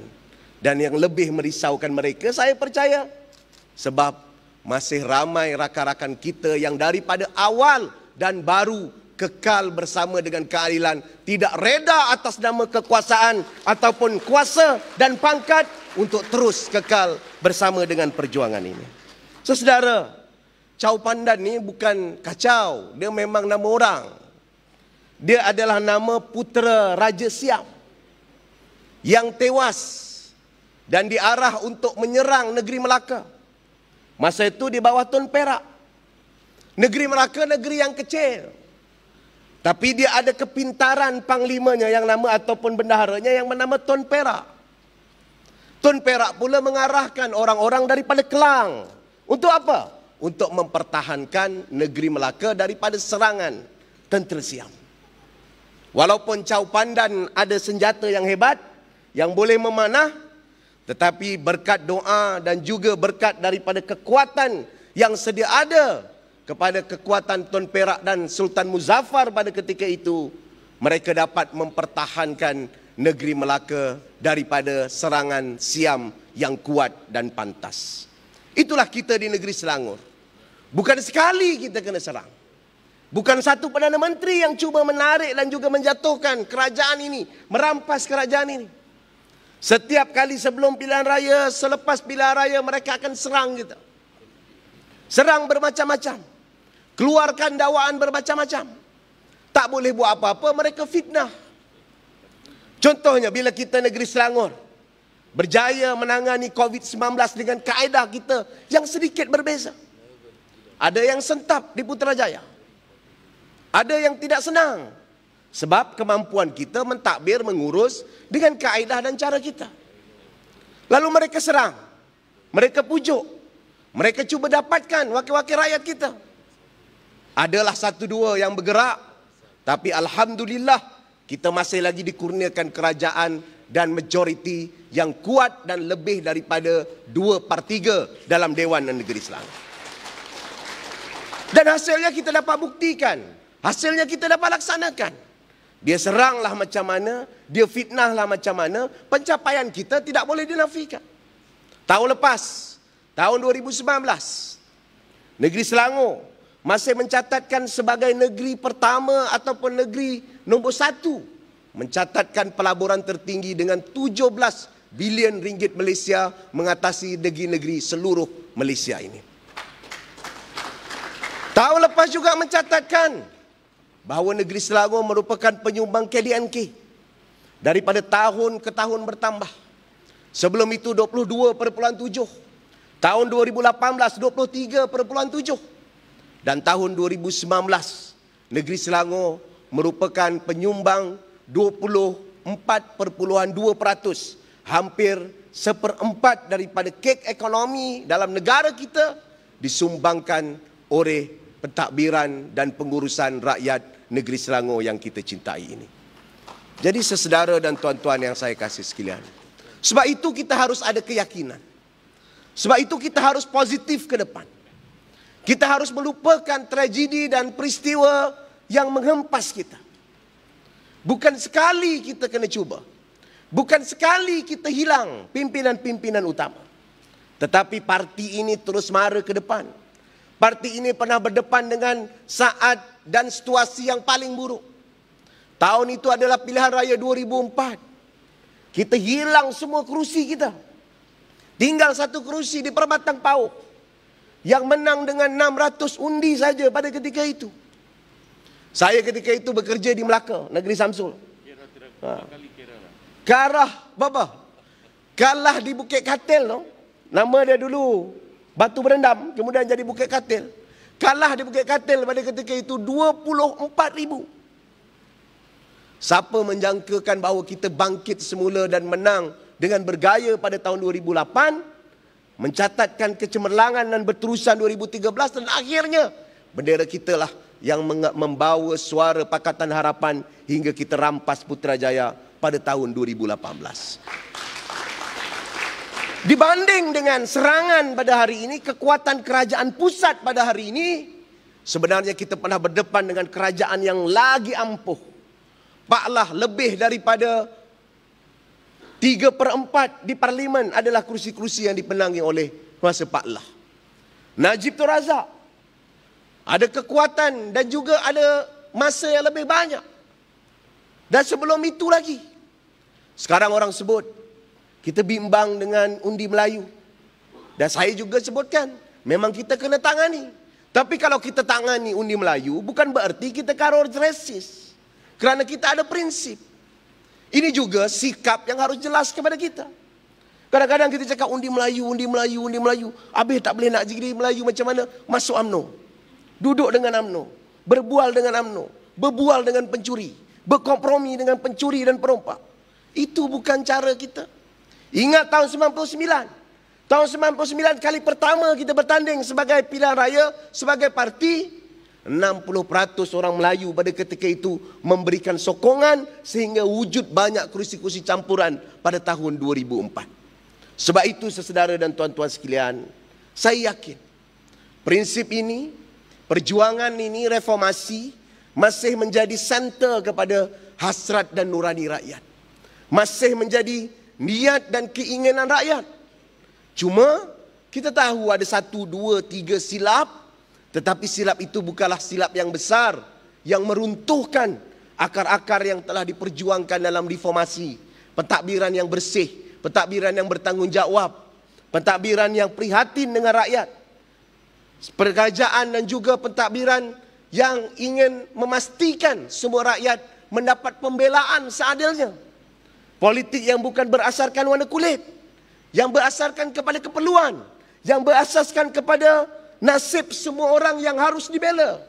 Dan yang lebih merisaukan mereka, saya percaya, sebab masih ramai rakan-rakan kita yang daripada awal dan baru kekal bersama dengan keadilan, tidak reda atas nama kekuasaan ataupun kuasa dan pangkat untuk terus kekal bersama dengan perjuangan ini. Saudara, Cau Pandan ni bukan kacau, dia memang nama orang. Dia adalah nama putera Raja Siam yang tewas dan diarah untuk menyerang negeri Melaka. Masa itu di bawah Tun Perak. Negeri Melaka negeri yang kecil. Tapi dia ada kepintaran panglimanya yang nama ataupun bendaharanya yang bernama Tun Perak. Tun Perak pula mengarahkan orang-orang daripada Kelang. Untuk apa? Untuk mempertahankan negeri Melaka daripada serangan tentera Siam. Walaupun Cau Pandan ada senjata yang hebat, yang boleh memanah, tetapi berkat doa dan juga berkat daripada kekuatan yang sedia ada kepada kekuatan Tun Perak dan Sultan Muzaffar pada ketika itu, mereka dapat mempertahankan negeri Melaka daripada serangan Siam yang kuat dan pantas. Itulah kita di negeri Selangor. Bukan sekali kita kena serang. Bukan satu Perdana Menteri yang cuba menarik dan juga menjatuhkan kerajaan ini, merampas kerajaan ini. Setiap kali sebelum pilihan raya, selepas pilihan raya, mereka akan serang kita. Serang bermacam-macam. Keluarkan dakwaan bermacam-macam. Tak boleh buat apa-apa, mereka fitnah. Contohnya bila kita negeri Selangor berjaya menangani COVID-19 dengan kaedah kita yang sedikit berbeza. Ada yang sentap di Putrajaya. Ada yang tidak senang. Sebab kemampuan kita mentadbir, mengurus dengan kaedah dan cara kita. Lalu mereka serang. Mereka pujuk. Mereka cuba dapatkan wakil-wakil rakyat kita. Adalah satu dua yang bergerak. Tapi Alhamdulillah kita masih lagi dikurniakan kerajaan dan majoriti yang kuat dan lebih daripada 2/3 dalam Dewan Negeri Selangor. Dan hasilnya kita dapat buktikan. Hasilnya kita dapat laksanakan. Dia seranglah macam mana, dia fitnahlah macam mana, pencapaian kita tidak boleh dinafikan. Tahun lepas, tahun 2019, negeri Selangor masih mencatatkan sebagai negeri pertama ataupun negeri nombor 1 mencatatkan pelaburan tertinggi dengan 17 bilion ringgit Malaysia mengatasi negeri-negeri seluruh Malaysia ini. Tahun lepas juga mencatatkan bahawa negeri Selangor merupakan penyumbang KDNK daripada tahun ke tahun bertambah. Sebelum itu 22.7, tahun 2018 23.7, dan tahun 2019 negeri Selangor merupakan penyumbang 24.2%, hampir 1/4 daripada kek ekonomi dalam negara kita disumbangkan oleh pentadbiran dan pengurusan rakyat negeri Selangor yang kita cintai ini. Jadi saudara dan tuan-tuan yang saya kasih sekalian, sebab itu kita harus ada keyakinan. Sebab itu kita harus positif ke depan. Kita harus melupakan tragedi dan peristiwa yang menghempas kita. Bukan sekali kita kena cuba. Bukan sekali kita hilang pimpinan-pimpinan utama. Tetapi parti ini terus mara ke depan. Parti ini pernah berdepan dengan saat dan situasi yang paling buruk. Tahun itu adalah pilihan raya 2004. Kita hilang semua kerusi kita. Tinggal satu kerusi di Perbatang Pauh. Yang menang dengan 600 undi saja pada ketika itu. Saya ketika itu bekerja di Melaka, Negeri Samsul. Kalah di Bukit Katil, no? Nama dia dulu Batu Berendam, kemudian jadi Bukit Katil. Kalah di Bukit Katil pada ketika itu 24,000. Siapa menjangkakan bahawa kita bangkit semula dan menang dengan bergaya pada tahun 2008, mencatatkan kecemerlangan dan berterusan 2013, dan akhirnya bendera kita lah yang membawa suara Pakatan Harapan hingga kita rampas Putrajaya pada tahun 2018. Dibanding dengan serangan pada hari ini, kekuatan kerajaan pusat pada hari ini, sebenarnya kita pernah berdepan dengan kerajaan yang lagi ampuh. Paklah lebih daripada 3/4 di parlimen adalah kursi-kursi yang dipenangi oleh masa Paklah. Najib Tun Razak ada kekuatan dan juga ada masa yang lebih banyak. Dan sebelum itu lagi, sekarang orang sebut kita bimbang dengan undi Melayu. Dan saya juga sebutkan, memang kita kena tangani. Tapi kalau kita tangani undi Melayu, bukan berarti kita karor resis. Kerana kita ada prinsip. Ini juga sikap yang harus jelas kepada kita. Kadang-kadang kita cakap undi Melayu, undi Melayu, undi Melayu. Habis tak boleh nak jadi Melayu macam mana? Masuk UMNO. Duduk dengan UMNO. Berbual dengan UMNO. Berbual dengan pencuri. Berkompromi dengan pencuri dan perompak. Itu bukan cara kita. Ingat tahun 99. Tahun 99 kali pertama kita bertanding sebagai pilihan raya, sebagai parti. 60% orang Melayu pada ketika itu memberikan sokongan sehingga wujud banyak kursi-kursi campuran pada tahun 2004. Sebab itu saudara dan tuan-tuan sekalian, saya yakin prinsip ini, perjuangan ini, reformasi masih menjadi center kepada hasrat dan nurani rakyat. Masih menjadi niat dan keinginan rakyat. Cuma kita tahu ada 1, 2, 3 silap. Tetapi silap itu bukanlah silap yang besar, yang meruntuhkan akar-akar yang telah diperjuangkan dalam reformasi. Pentadbiran yang bersih, pentadbiran yang bertanggungjawab, pentadbiran yang prihatin dengan rakyat. Kerajaan dan juga pentadbiran yang ingin memastikan semua rakyat mendapat pembelaan seadilnya. Politik yang bukan berasaskan warna kulit, yang berasaskan kepada keperluan, yang berasaskan kepada nasib semua orang yang harus dibela.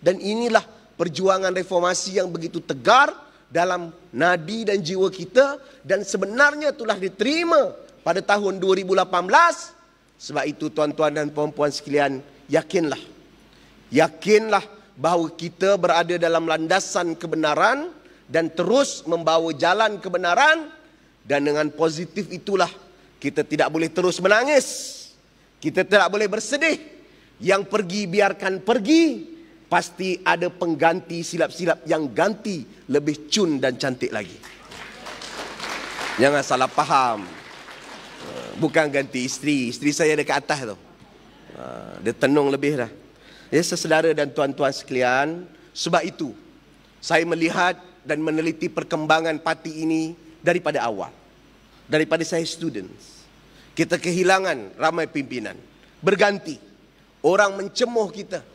Dan inilah perjuangan reformasi yang begitu tegar dalam nadi dan jiwa kita, dan sebenarnya telah diterima pada tahun 2018. Sebab itu tuan-tuan dan puan-puan sekalian, yakinlah bahawa kita berada dalam landasan kebenaran dan terus membawa jalan kebenaran. Dan dengan positif itulah kita tidak boleh terus menangis, kita tidak boleh bersedih. Yang pergi biarkan pergi. Pasti ada pengganti silap-silap yang ganti lebih cun dan cantik lagi. Jangan salah faham. Bukan ganti isteri. Isteri saya dekat atas tu. Dia tenung lebih dah. Ya, saudara dan tuan-tuan sekalian, sebab itu saya melihat dan meneliti perkembangan parti ini daripada awal. Daripada saya students. Kita kehilangan ramai pimpinan. Berganti. Orang mencemuh kita,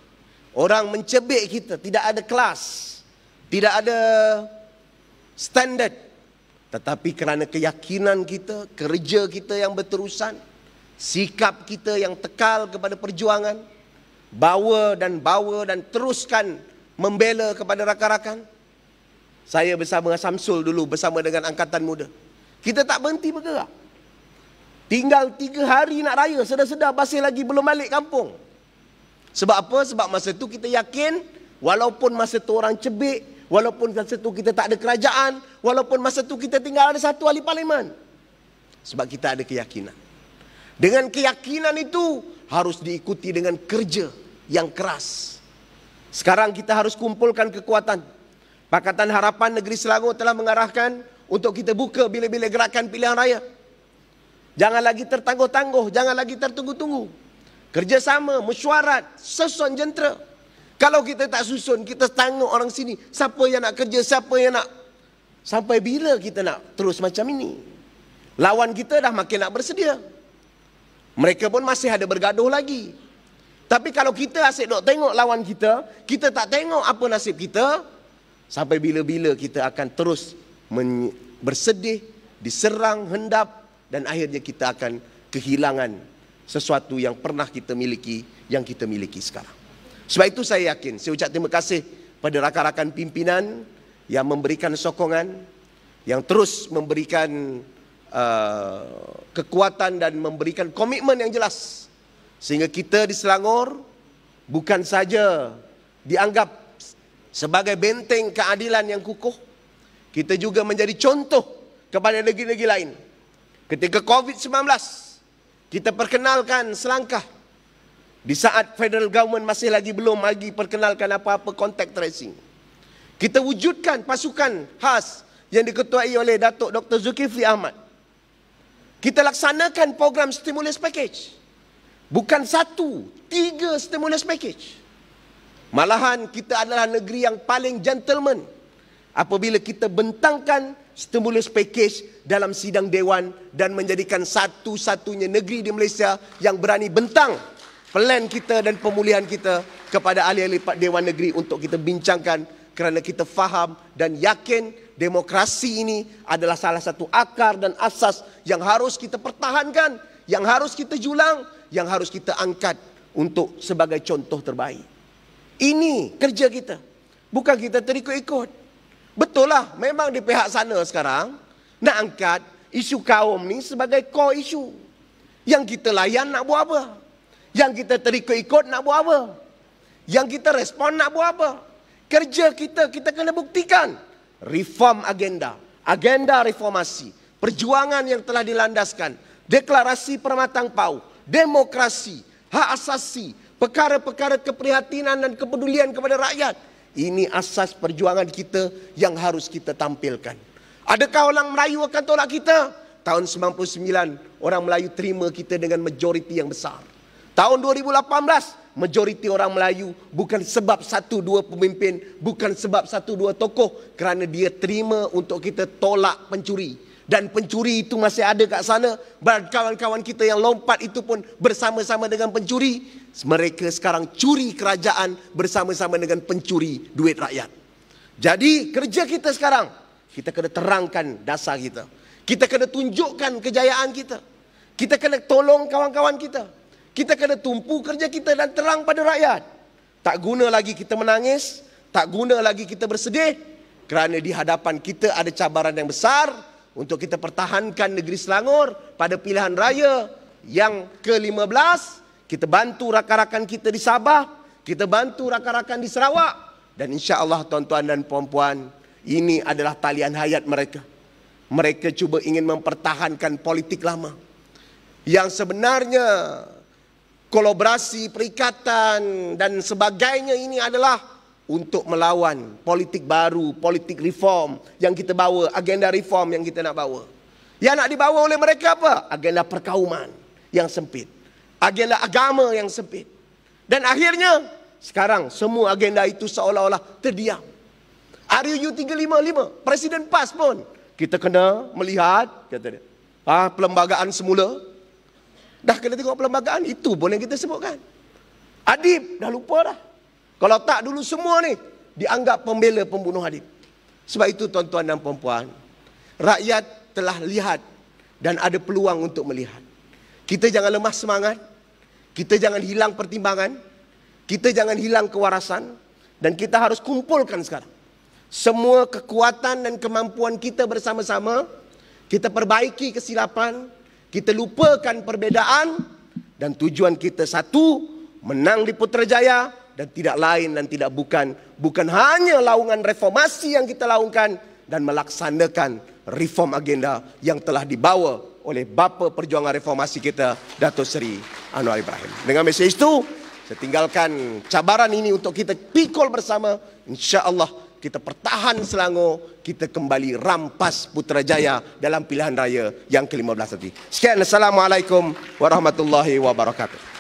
orang mencebik kita, tidak ada kelas, tidak ada standard. Tetapi kerana keyakinan kita, kerja kita yang berterusan, sikap kita yang tekal kepada perjuangan, bawa dan teruskan membela kepada rakan-rakan. Saya bersama Samsul dulu, bersama dengan Angkatan Muda. Kita tak berhenti bergerak. Tinggal 3 hari nak raya, sedar-sedar masih lagi belum balik kampung. Sebab apa? Sebab masa tu kita yakin, walaupun masa tu orang cebik, walaupun masa tu kita tak ada kerajaan, walaupun masa tu kita tinggal ada 1 ahli parlimen. Sebab kita ada keyakinan. Dengan keyakinan itu harus diikuti dengan kerja yang keras. Sekarang kita harus kumpulkan kekuatan. Pakatan Harapan Negeri Selangor telah mengarahkan untuk kita buka bila-bila gerakan pilihan raya. Jangan lagi tertangguh-tangguh, jangan lagi tertunggu-tunggu. Kerjasama, mesyuarat, susun jentera. Kalau kita tak susun, kita tangguh orang sini. Siapa yang nak kerja, siapa yang nak. Sampai bila kita nak terus macam ini? Lawan kita dah makin nak bersedia. Mereka pun masih ada bergaduh lagi. Tapi kalau kita asyik duk tengok lawan kita, kita tak tengok apa nasib kita, sampai bila-bila kita akan terus bersedih, diserang, hendap, dan akhirnya kita akan kehilangan sesuatu yang pernah kita miliki, yang kita miliki sekarang. Sebab itu saya yakin, saya ucap terima kasih pada rakan-rakan pimpinan yang memberikan sokongan, yang terus memberikan kekuatan dan memberikan komitmen yang jelas. Sehingga kita di Selangor bukan saja dianggap sebagai benteng keadilan yang kukuh, kita juga menjadi contoh kepada negeri-negeri lain. Ketika COVID-19, kita perkenalkan selangkah. Di saat federal government masih belum lagi perkenalkan apa-apa contact tracing. Kita wujudkan pasukan khas yang diketuai oleh Datuk Dr. Zulkifli Ahmad. Kita laksanakan program stimulus package. Bukan 1, 3 stimulus package. Malahan kita adalah negeri yang paling gentleman apabila kita bentangkan stimulus package dalam sidang dewan dan menjadikan satu-satunya negeri di Malaysia yang berani bentang plan kita dan pemulihan kita kepada ahli-ahli Dewan Negeri untuk kita bincangkan, kerana kita faham dan yakin demokrasi ini adalah salah satu akar dan asas yang harus kita pertahankan, yang harus kita julang, yang harus kita angkat untuk sebagai contoh terbaik. Ini kerja kita. Bukan kita terikut-ikut. Betul lah, memang di pihak sana sekarang nak angkat isu kaum ni sebagai core isu. Yang kita layan nak buat apa? Yang kita terikut-ikut nak buat apa? Yang kita respon nak buat apa? Kerja kita kena buktikan. Reform agenda, agenda reformasi, perjuangan yang telah dilandaskan, deklarasi Permatang Pau, demokrasi, hak asasi, perkara-perkara keprihatinan dan kepedulian kepada rakyat. Ini asas perjuangan kita yang harus kita tampilkan. Adakah orang Melayu akan tolak kita? Tahun 99, orang Melayu terima kita dengan majoriti yang besar. Tahun 2018, majoriti orang Melayu bukan sebab 1-2 pemimpin, bukan sebab 1-2 tokoh, kerana dia terima untuk kita tolak pencuri. Dan pencuri itu masih ada kat sana. Kawan-kawan kita yang lompat itu pun bersama-sama dengan pencuri. Mereka sekarang curi kerajaan bersama-sama dengan pencuri duit rakyat. Jadi kerja kita sekarang, kita kena terangkan dasar kita. Kita kena tunjukkan kejayaan kita. Kita kena tolong kawan-kawan kita. Kita kena tumpu kerja kita dan terang pada rakyat. Tak guna lagi kita menangis, tak guna lagi kita bersedih, kerana di hadapan kita ada cabaran yang besar untuk kita pertahankan negeri Selangor pada pilihan raya yang ke-15. Kita bantu rakan-rakan kita di Sabah, kita bantu rakan-rakan di Sarawak, dan insya-Allah tuan-tuan dan puan-puan, ini adalah talian hayat mereka. Mereka cuba ingin mempertahankan politik lama yang sebenarnya kolaborasi, perikatan dan sebagainya ini adalah untuk melawan politik baru, politik reform yang kita bawa, agenda reform yang kita nak bawa. Yang nak dibawa oleh mereka apa? Agenda perkauman yang sempit, agenda agama yang sempit. Dan akhirnya sekarang semua agenda itu seolah-olah terdiam. RUU 355, Presiden PAS pun kita kena melihat, kata dia, perlembagaan semula. Dah kena tengok perlembagaan, itu pun yang kita sebutkan. Adib dah lupa dah. Kalau tak dulu semua ni dianggap pembela pembunuh Adib. Sebab itu tuan-tuan dan puan-puan, rakyat telah lihat dan ada peluang untuk melihat. Kita jangan lemah semangat, kita jangan hilang pertimbangan, kita jangan hilang kewarasan, dan kita harus kumpulkan sekarang semua kekuatan dan kemampuan kita bersama-sama. Kita perbaiki kesilapan, kita lupakan perbezaan, dan tujuan kita satu, menang di Putrajaya, dan tidak lain dan tidak bukan hanya laungan reformasi yang kita laungkan, dan melaksanakan reform agenda yang telah dibawa oleh bapa perjuangan reformasi kita, Datuk Seri Anwar Ibrahim. Dengan mesej itu, saya tinggalkan cabaran ini untuk kita pikul bersama. InsyaAllah kita pertahan Selangor, kita kembali rampas Putrajaya dalam pilihan raya yang ke-15 nanti. Sekian, Assalamualaikum warahmatullahi wabarakatuh.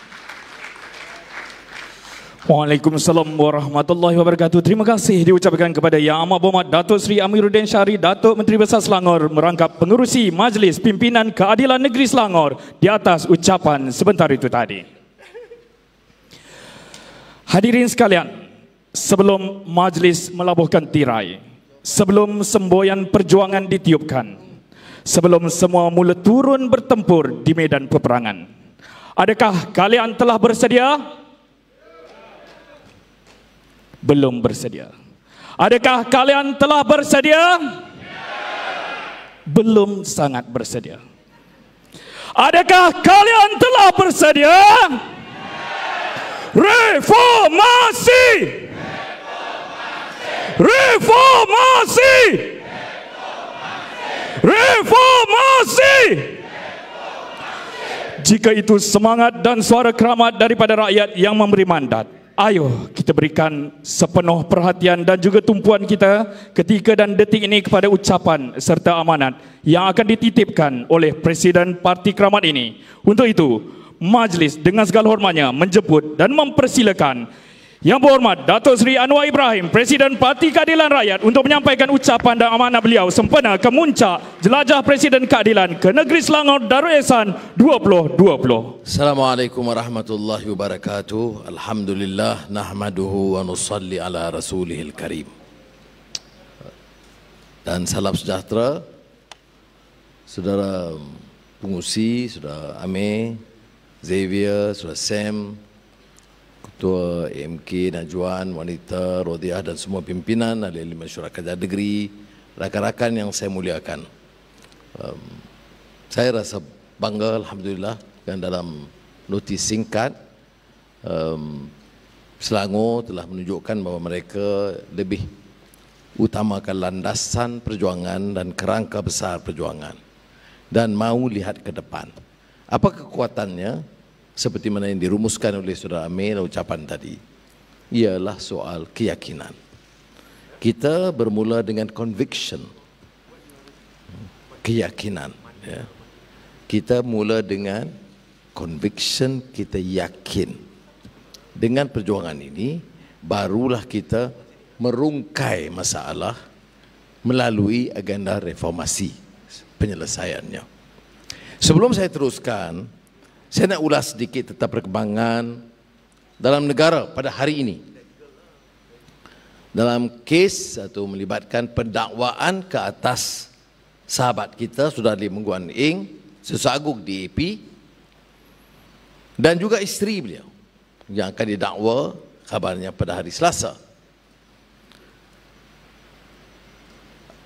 Waalaikumsalam warahmatullahi wabarakatuh. Terima kasih diucapkan kepada Yang Amat Berhormat Datuk Seri Amiruddin Syari, Datuk Menteri Besar Selangor, merangkap pengerusi Majlis Pimpinan Keadilan Negeri Selangor di atas ucapan sebentar itu tadi. Hadirin sekalian, sebelum majlis melabuhkan tirai, sebelum semboyan perjuangan ditiupkan, sebelum semua mula turun bertempur di medan peperangan, adakah kalian telah bersedia? Belum bersedia. Adakah kalian telah bersedia? Belum sangat bersedia. Adakah kalian telah bersedia? Reformasi! Reformasi! Reformasi! Jika itu semangat dan suara keramat daripada rakyat yang memberi mandat, ayo kita berikan sepenuh perhatian dan juga tumpuan kita ketika dan detik ini kepada ucapan serta amanat yang akan dititipkan oleh Presiden Parti Keramat ini. Untuk itu, majlis dengan segala hormatnya menjemput dan mempersilakan Yang Berhormat Datuk Seri Anwar Ibrahim, Presiden Parti Keadilan Rakyat, untuk menyampaikan ucapan dan amanat beliau sempena kemuncak Jelajah Presiden Keadilan ke Negeri Selangor Darul Ehsan 2020. Assalamualaikum warahmatullahi wabarakatuh. Alhamdulillah, nahmaduhu wa nusalli ala rasulihil karim. Dan salam sejahtera saudara pengusi, saudara Amir, Xavier, saudara Sam, Ketua AMK, Najwan, Wanita, Rodiah dan semua pimpinan, ahli-ahli masyarakat kerajaan negeri, rakan-rakan yang saya muliakan. Saya rasa bangga, Alhamdulillah, dan dalam notis singkat, Selangor telah menunjukkan bahawa mereka lebih utamakan landasan perjuangan dan kerangka besar perjuangan dan mahu lihat ke depan. Apa kekuatannya? Seperti mana yang dirumuskan oleh Saudara Amir ucapan tadi, ialah soal keyakinan. Kita bermula dengan conviction, keyakinan. Ya. Kita mula dengan conviction, kita yakin. Dengan perjuangan ini, barulah kita merungkai masalah melalui agenda reformasi penyelesaiannya. Sebelum saya teruskan, saya nak ulas sedikit tentang perkembangan dalam negara pada hari ini. Dalam kes atau melibatkan pendakwaan ke atas sahabat kita, Saudara Lim Guan Eng, sesagung DAP, dan juga isteri beliau yang akan didakwa kabarnya pada hari Selasa.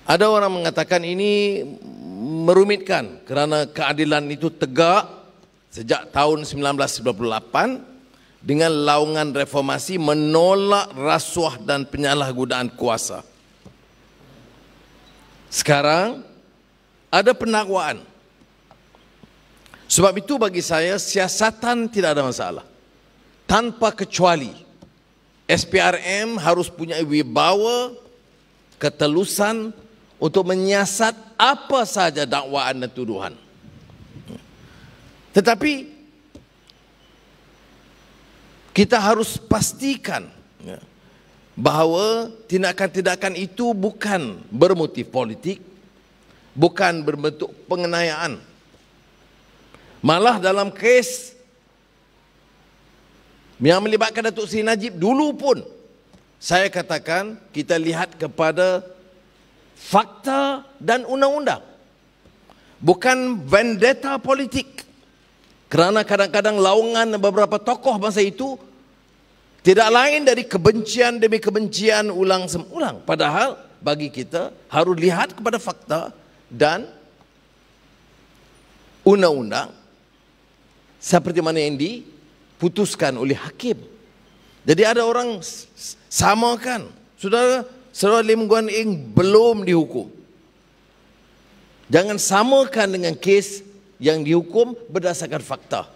Ada orang mengatakan ini merumitkan kerana keadilan itu tegak sejak tahun 1998 dengan laungan reformasi menolak rasuah dan penyalahgunaan kuasa. Sekarang ada pendakwaan. Sebab itu bagi saya siasatan tidak ada masalah. Tanpa kecuali SPRM harus punya wibawa, ketelusan untuk menyiasat apa saja dakwaan dan tuduhan. Tetapi kita harus pastikan bahawa tindakan-tindakan itu bukan bermotif politik, bukan berbentuk penganiayaan. Malah dalam kes yang melibatkan Datuk Seri Najib dulu pun, saya katakan kita lihat kepada fakta dan undang-undang, bukan vendetta politik. Kerana kadang-kadang laungan beberapa tokoh masa itu tidak lain dari kebencian demi kebencian ulang. Padahal bagi kita harus lihat kepada fakta dan undang-undang seperti mana yang diputuskan oleh hakim. Jadi ada orang samakan, Saudara Lim Guan Eng belum dihukum. Jangan samakan dengan kes yang dihukum berdasarkan fakta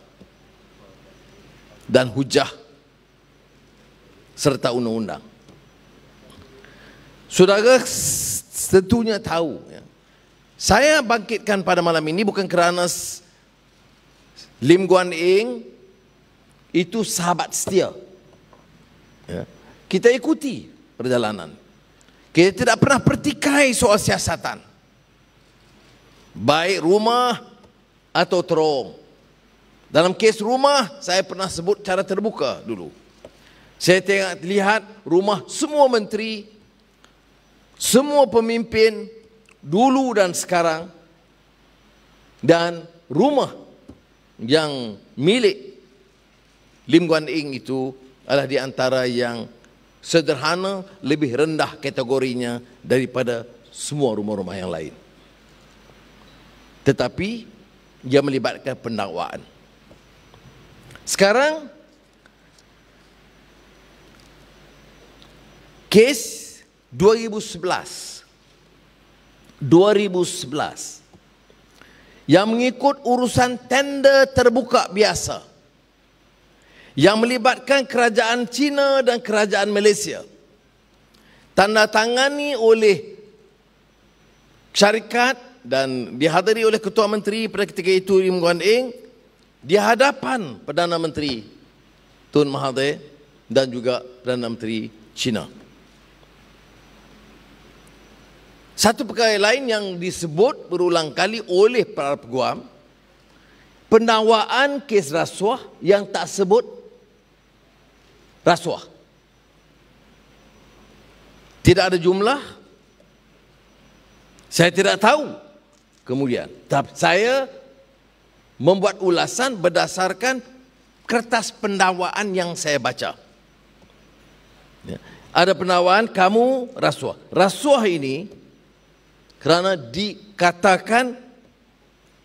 dan hujah serta undang-undang. Saudara tentunya tahu, ya. Saya bangkitkan pada malam ini bukan kerana Lim Guan Eng itu sahabat setia. Ya. Kita ikuti perjalanan. Kita tidak pernah pertikai soal siasatan. Baik rumah atau terong. Dalam kes rumah, saya pernah sebut cara terbuka dulu. Saya lihat rumah semua menteri, semua pemimpin, dulu dan sekarang, dan rumah yang milik Lim Guan Eng itu adalah di antara yang sederhana, lebih rendah kategorinya daripada semua rumah-rumah yang lain. Tetapi dia melibatkan pendakwaan. Sekarang kes 2011 yang mengikut urusan tender terbuka biasa yang melibatkan kerajaan China dan kerajaan Malaysia, tanda tangani oleh syarikat dan dihadiri oleh Ketua Menteri pada ketika itu Lim Guan Eng di hadapan Perdana Menteri Tun Mahathir dan juga Perdana Menteri China. Satu perkara lain yang disebut berulang kali oleh para peguam, pendakwaan kes rasuah yang tak sebut rasuah. Tidak ada jumlah, saya tidak tahu. Kemudian, tapi saya membuat ulasan berdasarkan kertas pendakwaan yang saya baca. Ya. Ada pendakwaan kamu rasuah. Rasuah ini kerana dikatakan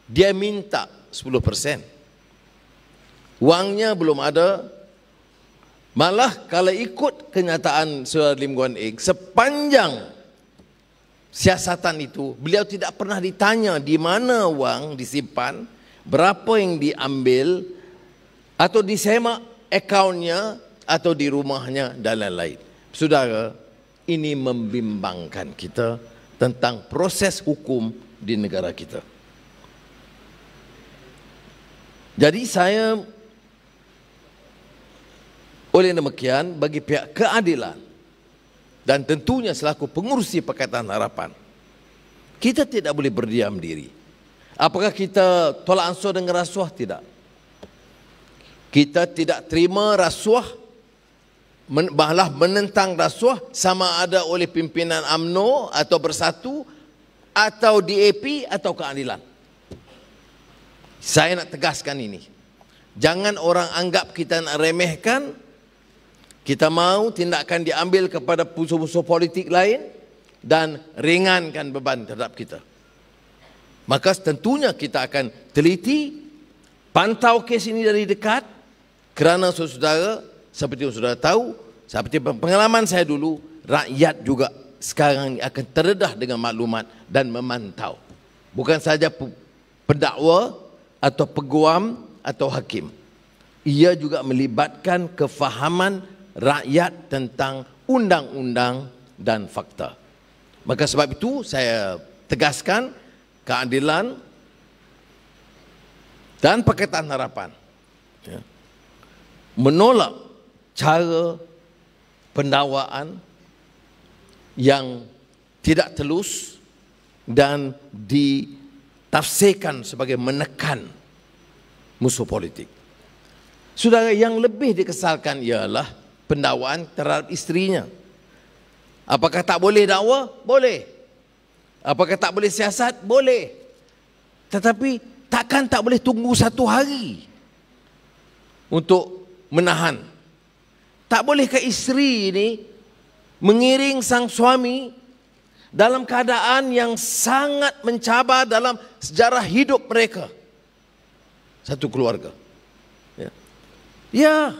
dia minta 10%. Wangnya belum ada. Malah kalau ikut kenyataan Saudara Lim Guan Eng, sepanjang siasatan itu, beliau tidak pernah ditanya di mana wang disimpan, berapa yang diambil, atau disemak akaunnya, atau di rumahnya, dan lain-lain. Saudara, ini membimbangkan kita tentang proses hukum di negara kita. Jadi saya, oleh demikian, bagi pihak keadilan dan tentunya selaku pengurusi Pakatan Harapan, kita tidak boleh berdiam diri. Apakah kita tolak ansur dengan rasuah? Tidak. Kita tidak terima rasuah, malah menentang rasuah, sama ada oleh pimpinan UMNO atau Bersatu atau DAP atau keadilan. Saya nak tegaskan ini. Jangan orang anggap kita nak remehkan. Kita mahu tindakan diambil kepada musuh-musuh politik lain dan ringankan beban terhadap kita. Maka tentunya kita akan teliti, pantau kes ini dari dekat, kerana saudara, seperti yang saudara tahu, seperti pengalaman saya dulu, rakyat juga sekarang akan terdedah dengan maklumat dan memantau. Bukan saja pendakwa atau peguam atau hakim. Ia juga melibatkan kefahaman rakyat tentang undang-undang dan fakta. Maka sebab itu saya tegaskan keadilan dan Pakatan Harapan menolak cara pendakwaan yang tidak telus dan ditafsirkan sebagai menekan musuh politik. Saudara, yang lebih dikesalkan ialah pendakwaan terhadap isterinya. Apakah tak boleh dakwa? Boleh. Apakah tak boleh siasat? Boleh. Tetapi takkan tak boleh tunggu 1 hari untuk menahan. Tak bolehkah isteri ini mengiring sang suami dalam keadaan yang sangat mencabar dalam sejarah hidup mereka, satu keluarga? Ya,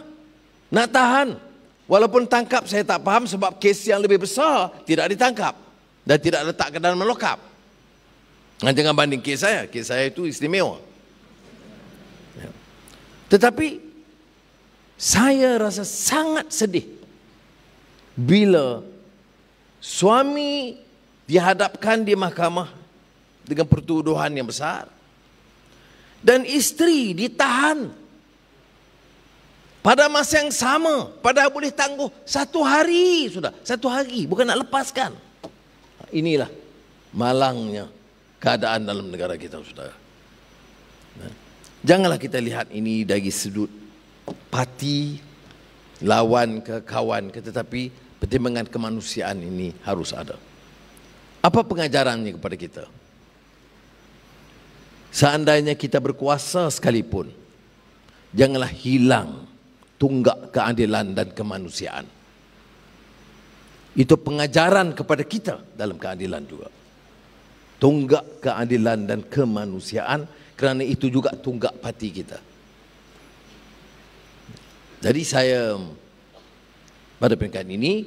nak tahan. Walaupun tangkap, saya tak faham sebab kes yang lebih besar tidak ditangkap dan tidak letak ke dalam lokap. Jangan banding kes saya itu istimewa. Tetapi saya rasa sangat sedih bila suami dihadapkan di mahkamah dengan pertuduhan yang besar, dan isteri ditahan pada masa yang sama, padahal boleh tangguh 1 hari sudah, 1 hari, bukan nak lepaskan. Inilah malangnya keadaan dalam negara kita, saudara. Janganlah kita lihat ini dari sudut parti, lawan ke kawan ke, tetapi pertimbangan kemanusiaan ini harus ada. Apa pengajarannya kepada kita? Seandainya kita berkuasa sekalipun, janganlah hilang tunggak keadilan dan kemanusiaan. Itu pengajaran kepada kita dalam keadilan juga. Tunggak keadilan dan kemanusiaan, kerana itu juga tunggak parti kita. Jadi saya pada peringkat ini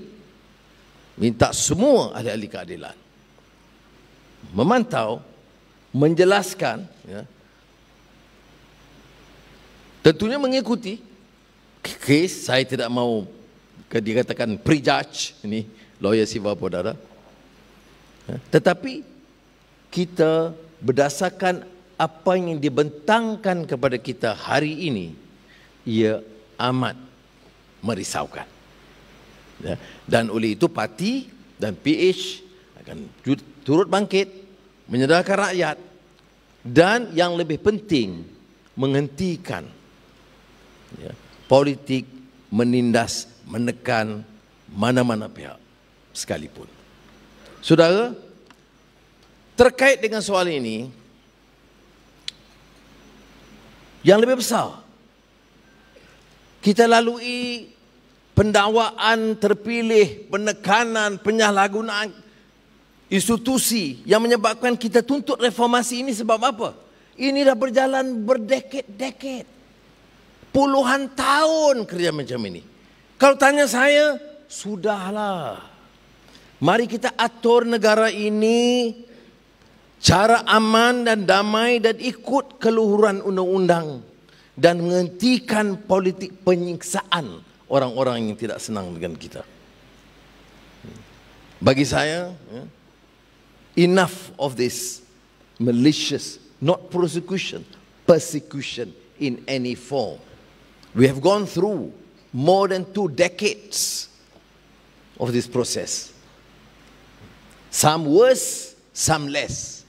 minta semua ahli-ahli keadilan memantau, menjelaskan, ya, tentunya mengikuti kes. Saya tidak mau dikatakan prejudge, ini lawyer civil perdana, tetapi kita berdasarkan apa yang dibentangkan kepada kita hari ini, ia amat merisaukan, ya. Dan oleh itu parti dan PH akan turut bangkit, menyedarkan rakyat, dan yang lebih penting menghentikan, ya, politik menindas, menekan mana-mana pihak sekalipun. Saudara, terkait dengan soal ini, yang lebih besar, kita lalui pendakwaan terpilih, penekanan, penyalahgunaan institusi yang menyebabkan kita tuntut reformasi ini. Sebab apa? Ini dah berjalan berdekade-dekade, puluhan tahun kerja macam ini. Kalau tanya saya, sudahlah, mari kita atur negara ini cara aman dan damai, dan ikut keluhuran undang-undang, dan menghentikan politik penyiksaan orang-orang yang tidak senang dengan kita. Bagi saya, enough of this malicious, not prosecution, persecution in any form. We have gone through more than 2 decades of this process. Some worse, some less.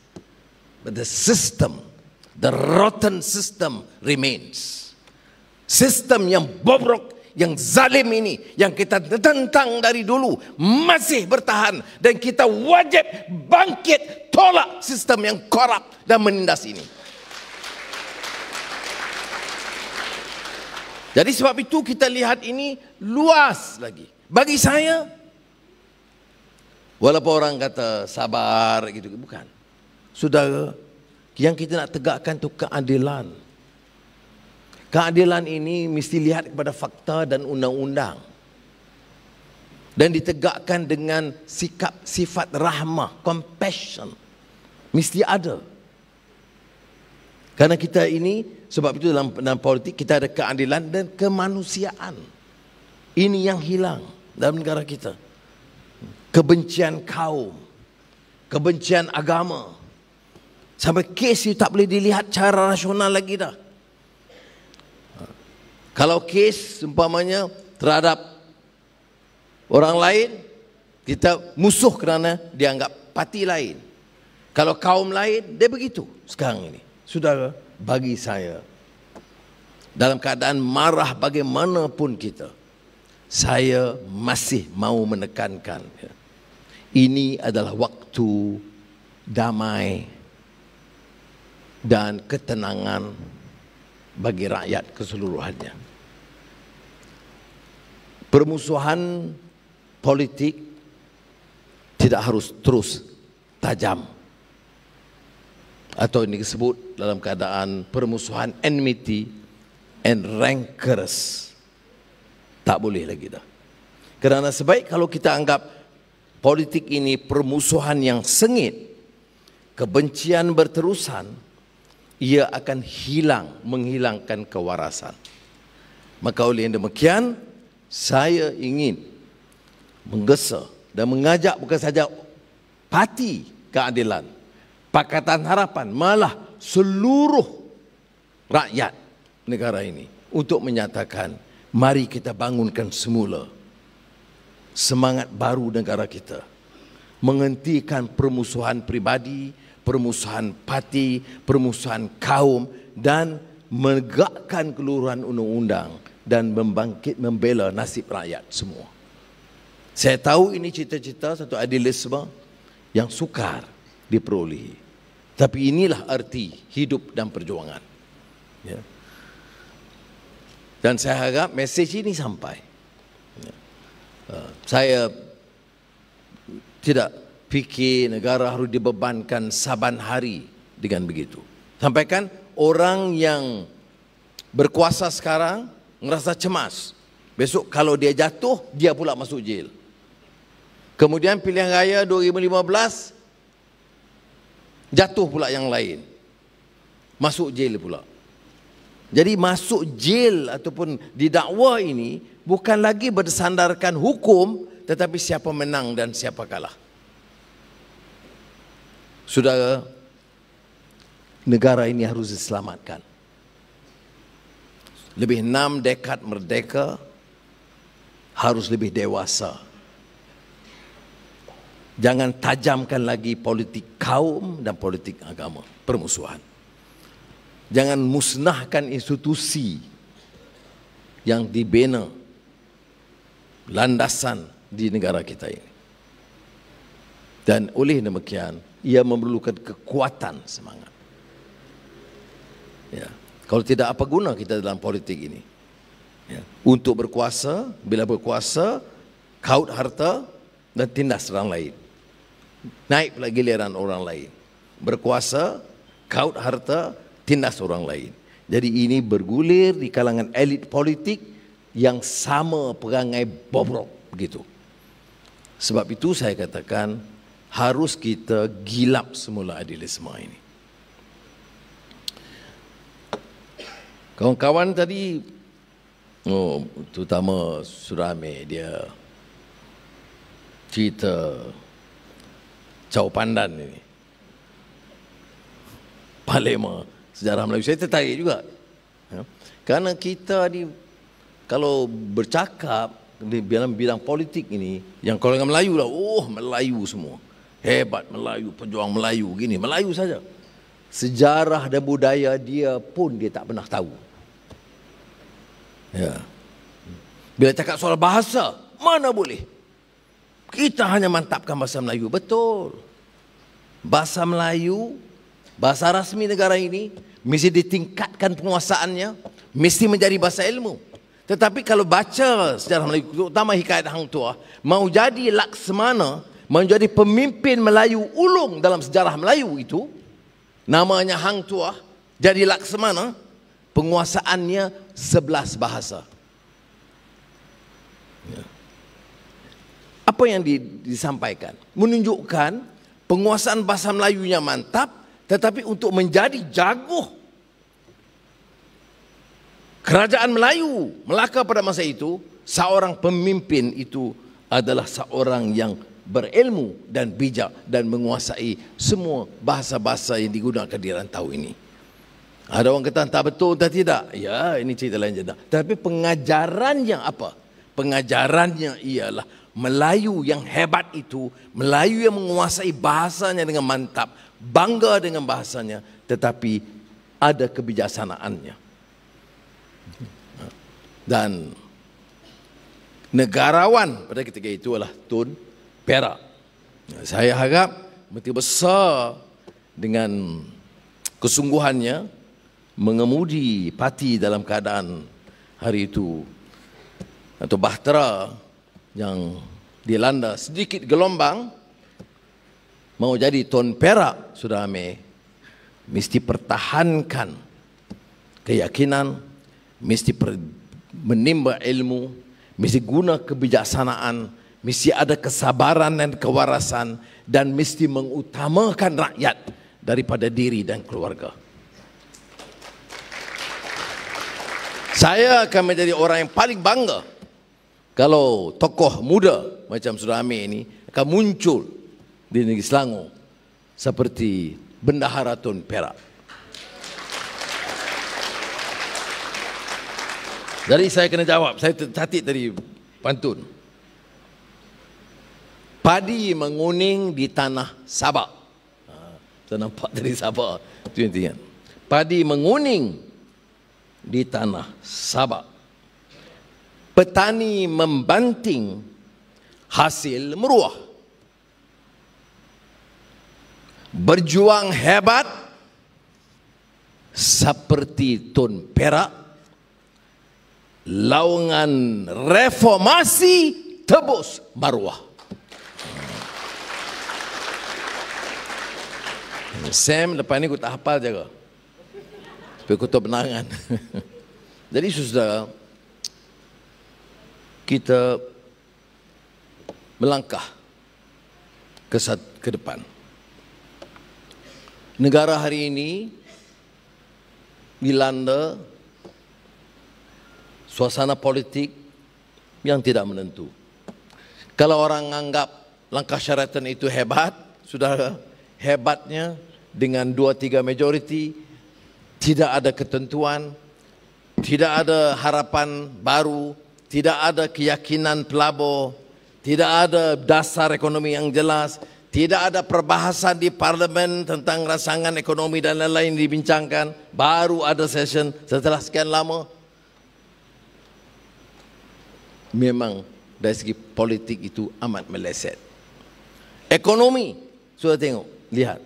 But the system, the rotten system remains. Sistem yang bobrok, yang zalim ini, yang kita tentang dari dulu, masih bertahan. Dan kita wajib bangkit, tolak sistem yang korup dan menindas ini. Jadi sebab itu kita lihat ini luas lagi. Bagi saya, walaupun orang kata sabar gitu, bukan. Saudara, yang kita nak tegakkan itu keadilan. Keadilan ini mesti lihat kepada fakta dan undang-undang, dan ditegakkan dengan sikap sifat rahmah, compassion, mesti ada. Karena kita ini, sebab itu dalam politik kita ada keadilan dan kemanusiaan. Ini yang hilang dalam negara kita. Kebencian kaum, kebencian agama, sampai kes itu tak boleh dilihat cara rasional lagi dah. Kalau kes umpamanya terhadap orang lain, kita musuh kerana dianggap parti lain. Kalau kaum lain, dia begitu sekarang ini. Saudara, bagi saya, dalam keadaan marah bagaimanapun kita, saya masih mau menekankan, ini adalah waktu damai dan ketenangan bagi rakyat keseluruhannya. Permusuhan politik tidak harus terus tajam, atau ini disebut dalam keadaan permusuhan enmity and rancorous. Tak boleh lagi dah. Kerana sebaik kalau kita anggap politik ini permusuhan yang sengit, kebencian berterusan, ia akan hilang, menghilangkan kewarasan. Maka oleh yang demikian, saya ingin menggesa dan mengajak bukan saja Parti Keadilan, Pakatan Harapan, malah seluruh rakyat negara ini untuk menyatakan mari kita bangunkan semula semangat baru negara kita, menghentikan permusuhan pribadi, permusuhan parti, permusuhan kaum, dan menegakkan keluruhan undang-undang dan membela nasib rakyat semua. Saya tahu ini cita-cita satu idealisme yang sukar diperolehi. Tapi inilah arti hidup dan perjuangan. Ya. Dan saya harap mesej ini sampai. Ya. Saya tidak fikir negara harus dibebankan saban hari dengan begitu. Sampaikan orang yang berkuasa sekarang merasa cemas. Besok kalau dia jatuh, dia pula masuk jail. Kemudian pilihan raya 2015, jatuh pula yang lain. Masuk jail pula. Jadi masuk jail ataupun didakwa ini bukan lagi bersandarkan hukum, tetapi siapa menang dan siapa kalah. Saudara, negara ini harus diselamatkan. Lebih 6 dekad merdeka, harus lebih dewasa. Jangan tajamkan lagi politik kaum dan politik agama, permusuhan. Jangan musnahkan institusi yang dibina landasan di negara kita ini. Dan oleh demikian, ia memerlukan kekuatan semangat. Ya. Kalau tidak, apa guna kita dalam politik ini? Ya. Untuk berkuasa, bila berkuasa, kaut harta dan tindas orang lain. Naik pula giliran orang lain. Berkuasa, kaut harta, tindas orang lain. Jadi ini bergulir di kalangan elit politik yang sama perangai bobrok begitu. Sebab itu saya katakan harus kita gilap semula idealisme ini. Kawan-kawan tadi, terutama Surame, dia cerita Chow Pandan ini, Palema, sejarah Melayu. Saya tertarik juga, ya. Karena kita ni kalau bercakap di dalam bidang politik ini, yang kalau dengan Melayu lah, Melayu semua, hebat Melayu, pejuang Melayu, gini, Melayu saja. Sejarah dan budaya dia pun dia tak pernah tahu. Ya. Bila cakap soal bahasa, mana boleh? Kita hanya mantapkan bahasa Melayu. Betul. Bahasa Melayu, bahasa rasmi negara ini, mesti ditingkatkan penguasaannya, mesti menjadi bahasa ilmu. Tetapi kalau baca sejarah Melayu, terutama hikayat Hang Tuah, mau jadi Laksamana, mau jadi pemimpin Melayu ulung dalam sejarah Melayu itu, namanya Hang Tuah, jadi Laksamana, penguasaannya 11 bahasa. Ya. Apa yang disampaikan? Menunjukkan penguasaan bahasa Melayunya mantap, tetapi untuk menjadi jago kerajaan Melayu Melaka pada masa itu, seorang pemimpin itu adalah seorang yang berilmu dan bijak dan menguasai semua bahasa-bahasa yang digunakan di rantau ini. Ada orang kata tak betul, tak tidak. Ya, ini cerita lain je. Tapi pengajarannya apa? Pengajarannya ialah Melayu yang hebat itu, Melayu yang menguasai bahasanya dengan mantap, bangga dengan bahasanya, tetapi ada kebijaksanaannya. Dan negarawan pada ketika itu adalah Tun Perak. Saya harap betul besar dengan kesungguhannya mengemudi parti dalam keadaan hari itu atau bahtera yang dilanda sedikit gelombang, mau jadi Tun Perak, Saudara Amir, mesti pertahankan keyakinan, mesti menimba ilmu, mesti guna kebijaksanaan, mesti ada kesabaran dan kewarasan, dan mesti mengutamakan rakyat daripada diri dan keluarga. Saya akan menjadi orang yang paling bangga kalau tokoh muda macam Saudara Amir ini akan muncul di negeri Selangor seperti Bendahara Tun Perak. Jadi saya kena jawab, saya tercatat dari pantun. Padi menguning di tanah Sabak. Saya nampak dari Sabak. Itu yang ingat. Padi menguning di tanah Sabak. Petani membanting, hasil meruah. Berjuang hebat seperti Tun Perak. Laungan reformasi tebus maruah. Sam, lepas ni aku tak hafal jaga. Supaya aku tahu benangan. Jadi saudara, kita melangkah ke depan. Negara hari ini dilanda suasana politik yang tidak menentu. Kalau orang anggap langkah Sheraton itu hebat, sudah hebatnya dengan 2/3 majoriti, tidak ada ketentuan, tidak ada harapan baru, tidak ada keyakinan pelabur, tidak ada dasar ekonomi yang jelas, tidak ada perbahasan di parlimen tentang rancangan ekonomi dan lain-lain dibincangkan, baru ada session setelah sekian lama. Memang dari segi politik itu amat meleset. Ekonomi, sudah tengok, lihat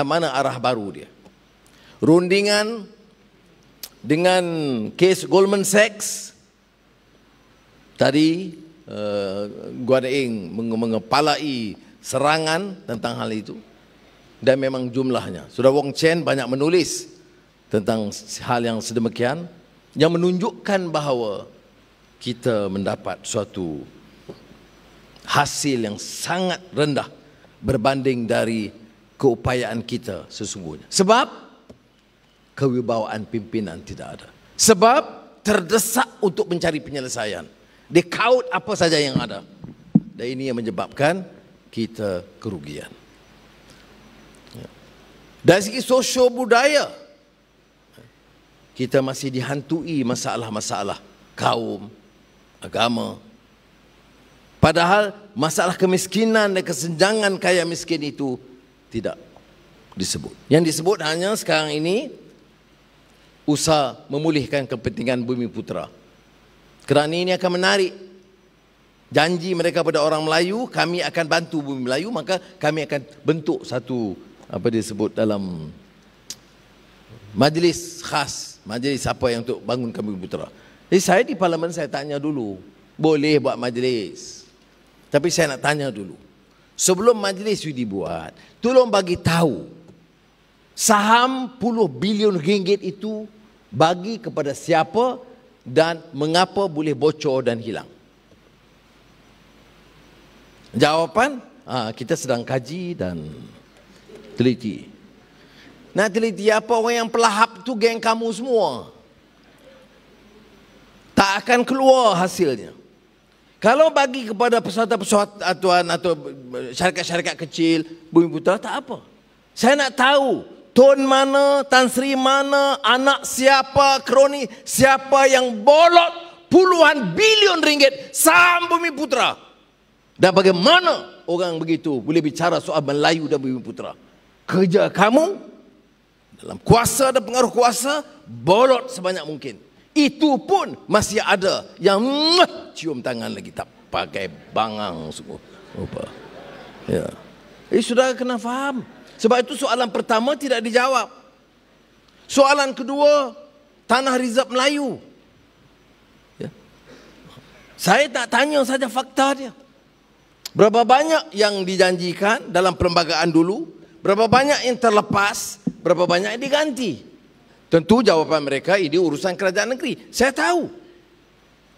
mana arah baru dia. Rundingan dengan kes Goldman Sachs tadi, Guan Eng mengepalai serangan tentang hal itu, dan memang jumlahnya. Sudah Wong Chen banyak menulis tentang hal yang sedemikian yang menunjukkan bahawa kita mendapat suatu hasil yang sangat rendah berbanding dari keupayaan kita sesungguhnya. Sebab kewibawaan pimpinan tidak ada. Sebab terdesak untuk mencari penyelesaian. Dikaut apa saja yang ada. Dan ini yang menyebabkan kita kerugian. Dari segi sosio budaya, kita masih dihantui masalah-masalah kaum, agama. Padahal masalah kemiskinan dan kesenjangan kaya miskin itu tidak disebut. Yang disebut hanya sekarang ini usaha memulihkan kepentingan Bumi Putra. Kerana ini akan menarik janji mereka pada orang Melayu, kami akan bantu Bumi Melayu, maka kami akan bentuk satu apa disebut dalam majlis khas, majlis apa yang untuk bangunkan Bumi Putra. Jadi saya di parlimen saya tanya dulu, boleh buat majlis. Tapi saya nak tanya dulu, sebelum majlis itu dibuat, tolong bagi tahu saham puluh bilion ringgit itu bagi kepada siapa dan mengapa boleh bocor dan hilang. Jawapan, kita sedang kaji dan teliti. Nak teliti apa? Orang yang pelahap tu geng kamu semua. Tak akan keluar hasilnya. Kalau bagi kepada persatuan-persatuan atau syarikat-syarikat kecil, Bumi Putra, tak apa. Saya nak tahu Tun mana, Tan Sri mana, anak siapa, kroni siapa yang bolot puluhan bilion ringgit saham Bumi Putra. Dan bagaimana orang begitu boleh bicara soal Melayu dan Bumi Putra. Kerja kamu dalam kuasa dan pengaruh kuasa, bolot sebanyak mungkin. Itu pun masih ada yang cium tangan lagi, tak pakai bangang semua. Ya. Saudara kena faham. Sebab itu soalan pertama tidak dijawab. Soalan kedua, tanah rizab Melayu. Ya. Saya tak tanya saja fakta dia. Berapa banyak yang dijanjikan dalam perlembagaan dulu, berapa banyak yang terlepas, berapa banyak yang diganti. Tentu jawapan mereka ini urusan kerajaan negeri. Saya tahu.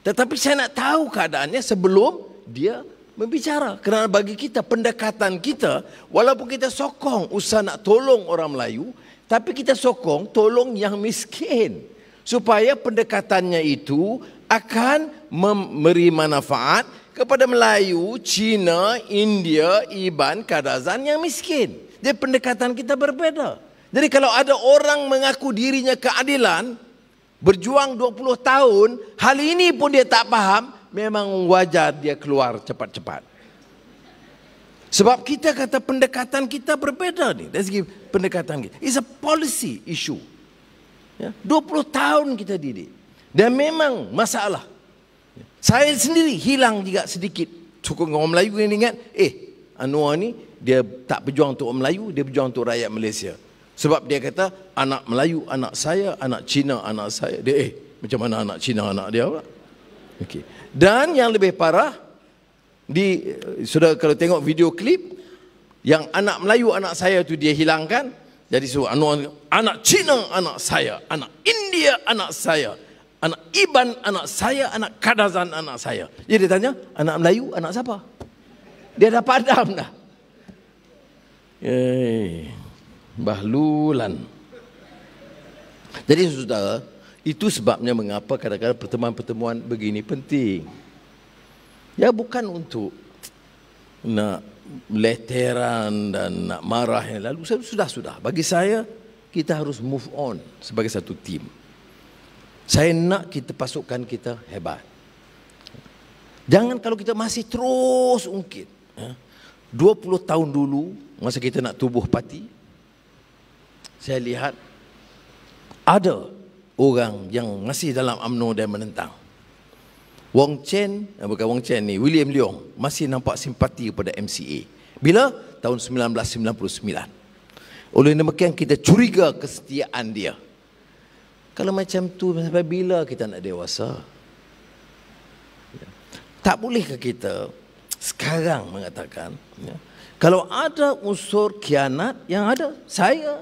Tetapi saya nak tahu keadaannya sebelum dia membicara. Kerana bagi kita, pendekatan kita, walaupun kita sokong usaha nak tolong orang Melayu, tapi kita sokong tolong yang miskin. Supaya pendekatannya itu akan memberi manfaat kepada Melayu, Cina, India, Iban, Kadazan yang miskin. Jadi pendekatan kita berbeza. Jadi kalau ada orang mengaku dirinya keadilan, berjuang 20 tahun, hal ini pun dia tak faham, memang wajar dia keluar cepat-cepat. Sebab kita kata pendekatan kita berbeza ni. Dari segi pendekatan kita. It's a policy issue. Ya, 20 tahun kita didik. Dan memang masalah. Saya sendiri hilang juga sedikit sokong orang Melayu yang ingat, Anwar ni dia tak berjuang untuk orang Melayu, dia berjuang untuk rakyat Malaysia. Sebab dia kata anak Melayu anak saya, anak Cina anak saya. Dia macam mana anak Cina anak dia pula? Okey. Dan yang lebih parah, sudah kalau tengok video klip yang anak Melayu anak saya tu dia hilangkan, jadi suruh Anwar anak Cina anak saya, anak India anak saya, anak Iban anak saya, anak Kadazan anak saya. Jadi dia tanya, anak Melayu anak siapa? Dia dah padam dah. Bahlulan. Jadi saudara, itu sebabnya mengapa kadang-kadang pertemuan-pertemuan begini penting. Ya bukan untuk nak leteran dan nak marah yang lalu. Sudah. Bagi saya, kita harus move on sebagai satu tim. Saya nak kita pasukan kita hebat. Jangan kalau kita masih terus ungkit. 20 tahun dulu, masa kita nak tubuh parti, saya lihat ada orang yang masih dalam UMNO dan menentang. Wong Chen, bukan Wong Chen ni, William Leong masih nampak simpati kepada MCA. Bila? Tahun 1999. Oleh demikian kita curiga kesetiaan dia. Kalau macam tu, sampai bila kita nak dewasa? Tak bolehkah kita sekarang mengatakan, kalau ada unsur khianat yang ada, saya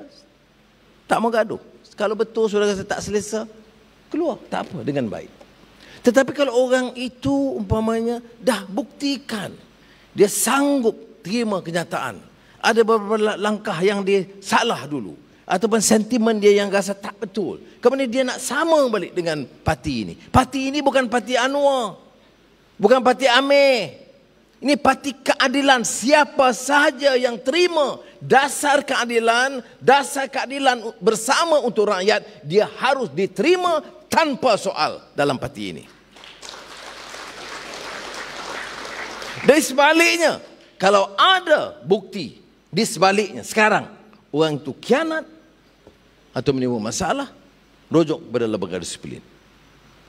tak mau gaduh. Kalau betul saudara rasa tak selesa, keluar, tak apa, dengan baik. Tetapi kalau orang itu umpamanya dah buktikan dia sanggup terima kenyataan, ada beberapa langkah yang dia salah dulu, ataupun sentimen dia yang rasa tak betul, kemudian dia nak sama balik dengan parti ini. Parti ini bukan parti Anwar, bukan parti Amir. Ini parti keadilan. Siapa sahaja yang terima dasar keadilan bersama untuk rakyat, dia harus diterima tanpa soal dalam parti ini. Dan sebaliknya, kalau ada bukti di sebaliknya sekarang orang itu khianat atau menimbulkan masalah, rujuk kepada lembaga disiplin.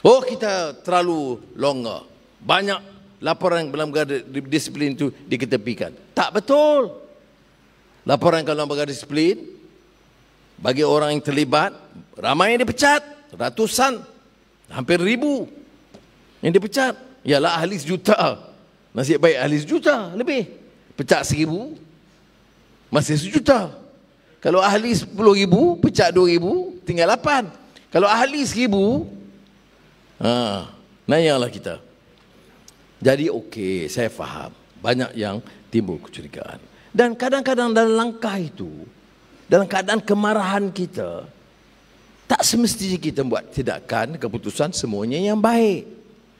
Oh, kita terlalu longgar. Banyak laporan dalam lembaga disiplin itu diketepikan. Tak betul. Laporan dalam lembaga disiplin bagi orang yang terlibat, ramai yang dipecat, ratusan, hampir 1,000 yang dipecat. Ialah ahli sejuta. Nasib baik ahli sejuta lebih. Pecat 1,000, masih sejuta. Kalau ahli 10,000, pecat 2,000, tinggal 8. Kalau ahli 1,000, nayalah kita. Jadi okey, saya faham. Banyak yang timbul kecurigaan. Dan kadang-kadang dalam langkah itu, dalam keadaan kemarahan kita, tak semestinya kita buat tindakan, keputusan semuanya yang baik.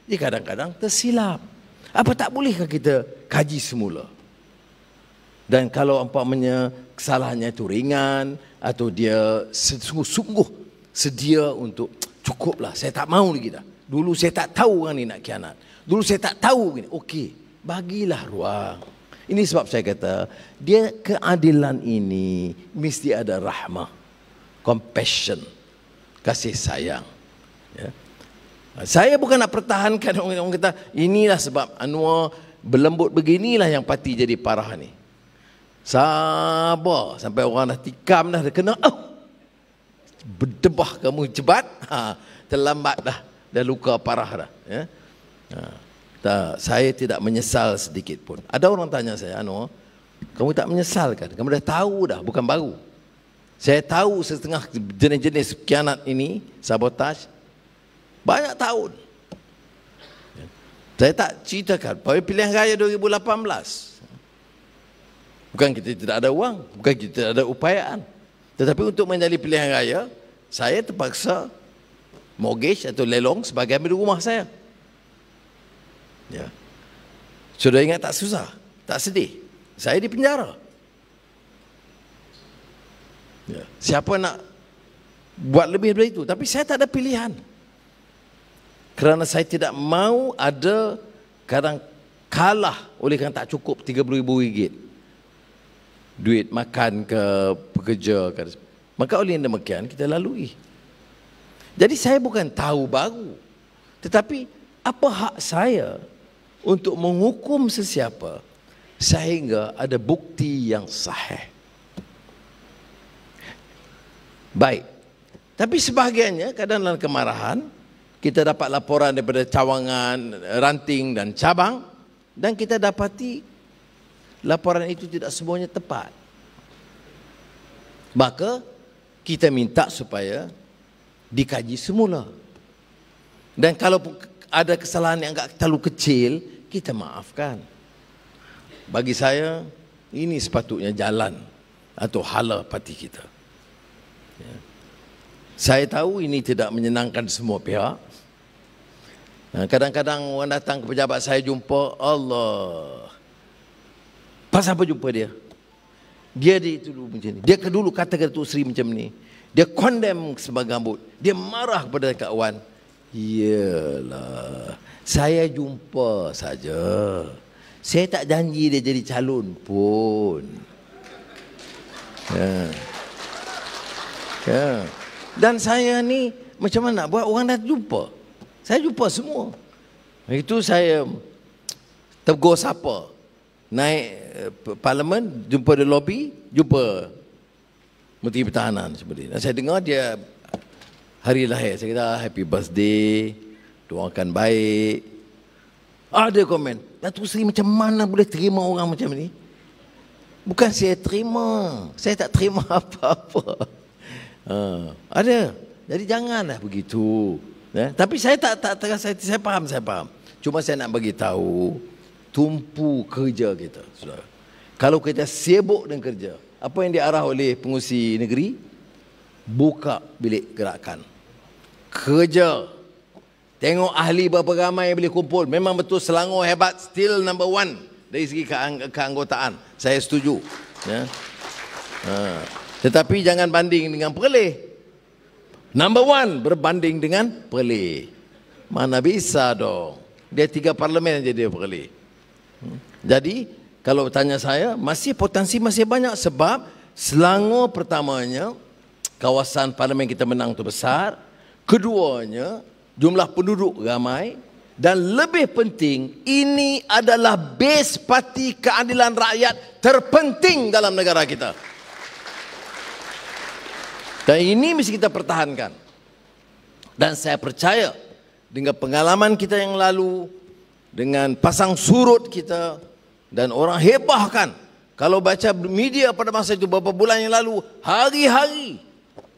Jadi kadang-kadang tersilap. Apa tak bolehkah kita kaji semula? Dan kalau umpamanya kesalahannya itu ringan, atau dia sungguh-sungguh sedia untuk, cukuplah, saya tak mahu lagi dah. Dulu saya tak tahu orang ni nak khianat. Dulu saya tak tahu gini. Okey, bagilah ruang. Ini sebab saya kata, dia keadilan ini mesti ada rahmah, compassion, kasih sayang. Ya. Saya bukan nak pertahankan orang kata, inilah sebab Anwar berlembut beginilah yang parti jadi parah ni. Sabar sampai orang dah tikam dah kena, berdebah kamu cepat, terlambat dah luka parah dah. Ya. Saya tidak menyesal sedikit pun. Ada orang tanya saya, Anwar, kamu tak menyesal kan? Kamu dah tahu dah, bukan baru. Saya tahu setengah jenis-jenis khianat ini, sabotaj, banyak tahun. Saya tak ceritakan pada pilihan raya 2018. Bukan kita tidak ada wang, bukan kita tidak ada upayaan. Tetapi untuk menjadi pilihan raya, saya terpaksa mortgage atau lelong sebagai ambil rumah saya. Ya. Sudah ingat tak susah, tak sedih. Saya di penjara. Ya. Siapa nak buat lebih dari itu? Tapi saya tak ada pilihan. Kerana saya tidak mau ada kadang kalah oleh kerana tak cukup RM30,000 duit makan ke pekerja ke. Maka oleh yang demikian kita lalui. Jadi saya bukan tahu baru, tetapi apa hak saya untuk menghukum sesiapa sehingga ada bukti yang sahih. Baik. Tapi sebahagiannya kadang dalam kemarahan kita dapat laporan daripada cawangan, ranting dan cabang, dan kita dapati laporan itu tidak semuanya tepat. Maka kita minta supaya dikaji semula. Dan kalau ada kesalahan yang agak terlalu kecil, kita maafkan. Bagi saya, ini sepatutnya jalan atau hala parti kita. Ya. Saya tahu ini tidak menyenangkan semua pihak. Kadang-kadang orang datang ke pejabat saya jumpa, Allah, pasal apa jumpa dia? Dia dituduh macam ni. Dia dulu kata Datuk Seri macam ni. Dia condemn sebagai gambut. Dia marah kepada kawan. Iyalah, saya jumpa saja. Saya tak janji dia jadi calon pun. Ya. Ya. Dan saya ni macam mana nak buat, orang dah jumpa. Saya jumpa semua. Itu saya tegur siapa. Naik parlimen, jumpa di lobi, jumpa Menteri Pertahanan seperti. Dan saya dengar dia hari lahir. Saya kata happy birthday, doakan baik. Ada komen, Datuk Seri macam mana boleh terima orang macam ni? Bukan saya terima, saya tak terima apa-apa. Ada. Jadi janganlah begitu. Tapi saya saya faham. Cuma saya nak bagi tahu tumpu kerja kita, saudara. Kalau kita sibuk dengan kerja, apa yang diarah oleh pengurusi negeri? Buka bilik gerakan. Kerja. Tengok ahli berapa ramai yang boleh kumpul. Memang betul Selangor hebat, still number 1 dari segi keanggotaan. Saya setuju. Ya. Tetapi jangan banding dengan Perlis. Number 1 berbanding dengan Perlis. Mana bisa dong. Dia 3 parlimen jadi Perlis. Jadi kalau tanya saya, masih potensi masih banyak. Sebab Selangor pertamanya, kawasan parlimen kita menang tu besar. Keduanya, jumlah penduduk ramai. Dan lebih penting, ini adalah base parti keadilan rakyat terpenting dalam negara kita. Dan ini mesti kita pertahankan. Dan saya percaya dengan pengalaman kita yang lalu, dengan pasang surut kita, dan orang hebahkan. Kalau baca media pada masa itu beberapa bulan yang lalu, hari-hari,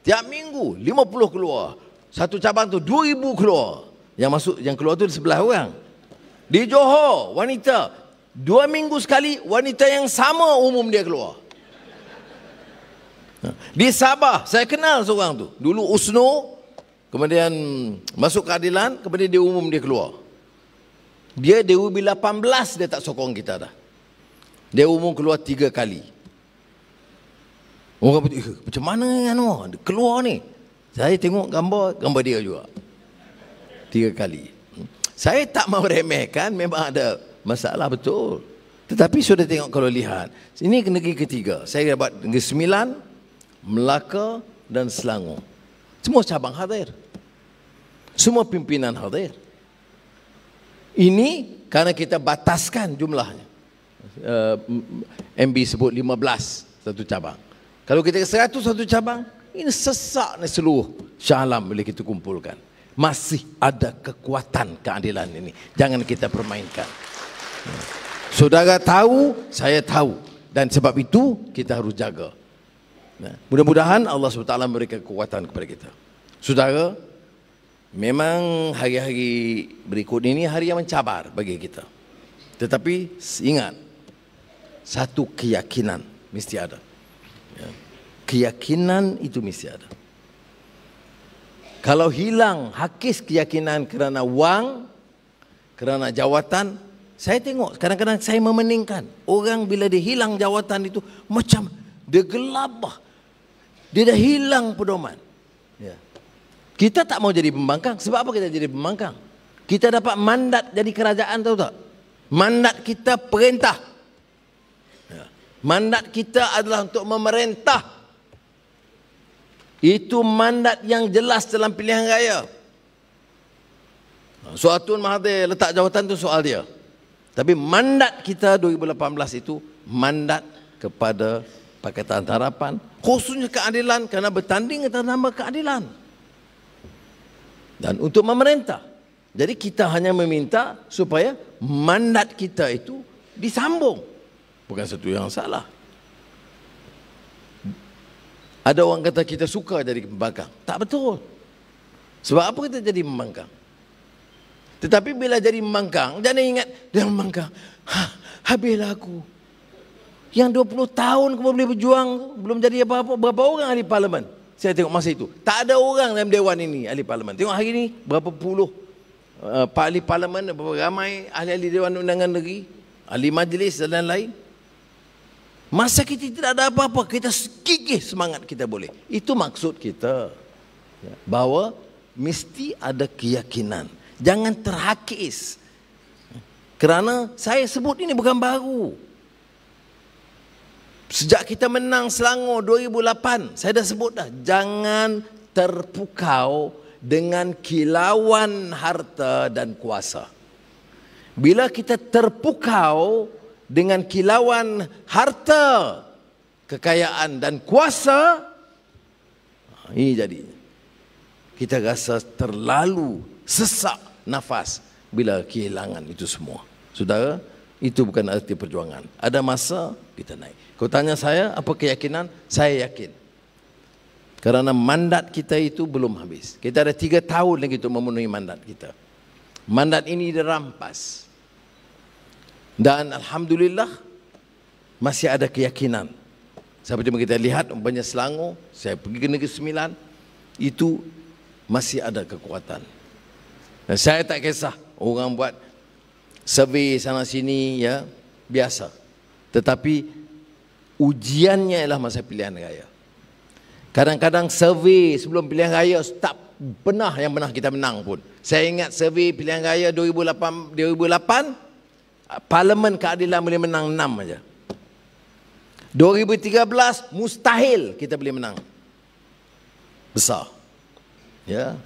tiap minggu 50 keluar. Satu cabang tu 2,000 keluar. Yang keluar tu di sebelah orang. Di Johor, wanita 2 minggu sekali, wanita yang sama umum dia keluar. Di Sabah, saya kenal seorang tu. Dulu USNO, kemudian masuk keadilan, kemudian dia umum dia keluar. Dia DUB 18 dia tak sokong kita dah. Dia umum keluar 3 kali. Orang kata, macam mana keluar ni? Saya tengok gambar dia juga. 3 kali. Saya tak mau remehkan, memang ada masalah betul. Tetapi sudah tengok kalau lihat, ini negeri ketiga. Saya dapat negeri Sembilan, Melaka dan Selangor. Semua cabang hadir. Semua pimpinan hadir. Ini karena kita bataskan jumlahnya. MB sebut 15 satu cabang. Kalau kita ke 100 satu cabang, ini sesak ni seluruh Shah Alam boleh kita kumpulkan. Masih ada kekuatan keadilan ini. Jangan kita permainkan. Saudara tahu, saya tahu. Dan sebab itu kita harus jaga. Mudah-mudahan Allah SWT memberikan kekuatan kepada kita. Saudara, memang hari-hari berikut ini hari yang mencabar bagi kita. Tetapi ingat, satu keyakinan mesti ada. Keyakinan itu mesti ada. Kalau hilang hakis keyakinan kerana wang, kerana jawatan, Saya tengok kadang-kadang saya memeningkan orang bila dia hilang jawatan itu macam dia gelabah. Dia dah hilang pedoman. Ya. Kita tak mau jadi pembangkang. Sebab apa kita jadi pembangkang? Kita dapat mandat jadi kerajaan, tahu tak? Mandat kita perintah. Ya. Mandat kita adalah untuk memerintah. Itu mandat yang jelas dalam pilihan raya. Soal Tun Mahathir letak jawatan itu soal dia. Tapi mandat kita 2018 itu mandat kepada Pakatan Harapan, khususnya keadilan, kerana bertanding atas nama keadilan. Dan untuk memerintah. Jadi kita hanya meminta supaya mandat kita itu disambung. Bukan satu yang salah. Ada orang kata kita suka jadi pembangkang. Tak betul. Sebab apa kita jadi pembangkang? Tetapi bila jadi membangkang, jangan ingat dia membangkang. Habislah aku. Yang 20 tahun aku boleh berjuang, belum jadi apa-apa. Berapa orang ahli parlimen? Saya tengok masa itu. Tak ada orang dalam dewan ini ahli parlimen. Tengok hari ini berapa puluh ahli parlimen, berapa ramai ahli-ahli dewan undangan negeri, ahli majlis dan lain-lain. Masa kita tidak ada apa-apa, kita gigih semangat kita boleh. Itu maksud kita. Bahawa mesti ada keyakinan. Jangan terhakis. Kerana saya sebut ini bukan baru. Sejak kita menang Selangor 2008, saya dah sebut dah. Jangan terpukau dengan kilauan harta dan kuasa. Bila kita terpukau dengan kilauan harta, kekayaan dan kuasa, ini jadinya. Kita rasa terlalu sesak nafas bila kehilangan itu semua. Saudara, itu bukan arti perjuangan. Ada masa kita naik. Kau tanya saya apa keyakinan? Saya yakin. Kerana mandat kita itu belum habis. Kita ada 3 tahun lagi untuk memenuhi mandat kita. Mandat ini dirampas. Dan alhamdulillah masih ada keyakinan. Seperti kita lihat umpamanya Selangor, saya pergi ke Negeri Sembilan, itu masih ada kekuatan. Dan saya tak kisah orang buat survey sana sini, ya, biasa. Tetapi ujiannya ialah masa pilihan raya. Kadang-kadang survey sebelum pilihan raya tak pernah yang pernah kita menang pun. Saya ingat survey pilihan raya 2008 Parlimen Keadilan boleh menang 6 saja. 2013 mustahil kita boleh menang. Besar. Ya.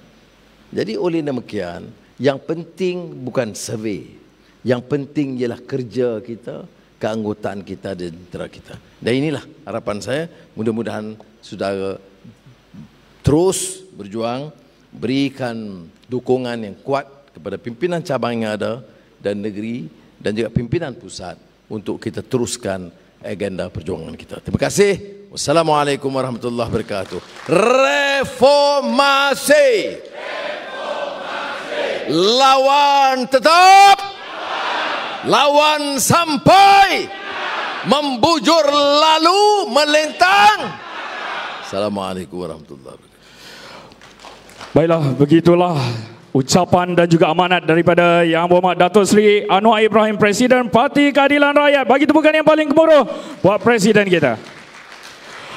Jadi oleh demikian, yang penting bukan survei. Yang penting ialah kerja kita, keanggotaan kita dan jentera kita. Dan inilah harapan saya, mudah-mudahan saudara terus berjuang, berikan dukungan yang kuat kepada pimpinan cabang yang ada dan negeri dan juga pimpinan pusat untuk kita teruskan agenda perjuangan kita. Terima kasih. Wassalamualaikum warahmatullahi wabarakatuh. Reformasi. Lawan tetap. Lawan sampai. Membujur lalu melintang. Assalamualaikum warahmatullahi wabarakatuh. Baiklah, begitulah ucapan dan juga amanat daripada Yang Berhormat Datuk Seri Anwar Ibrahim, Presiden Parti Keadilan Rakyat. Bagi tepukan yang paling gemuruh buat Presiden kita.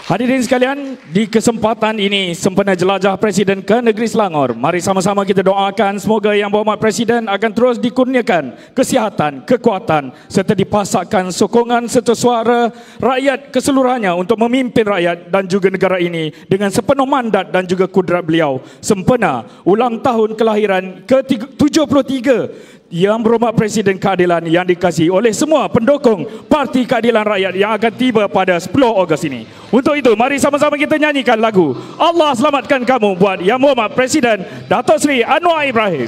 Hadirin sekalian, di kesempatan ini sempena jelajah Presiden ke negeri Selangor, mari sama-sama kita doakan semoga Yang Berhormat Presiden akan terus dikurniakan kesihatan, kekuatan serta dipasakkan sokongan serta suara rakyat keseluruhannya untuk memimpin rakyat dan juga negara ini dengan sepenuh mandat dan juga kudrat beliau sempena ulang tahun kelahiran ke-73 Yang Berhormat Presiden Keadilan yang dikasihi oleh semua pendukung Parti Keadilan Rakyat yang akan tiba pada 10 Ogos ini. Untuk itu, mari sama-sama kita nyanyikan lagu Allah Selamatkan Kamu buat Yang Berhormat Presiden Datuk Seri Anwar Ibrahim.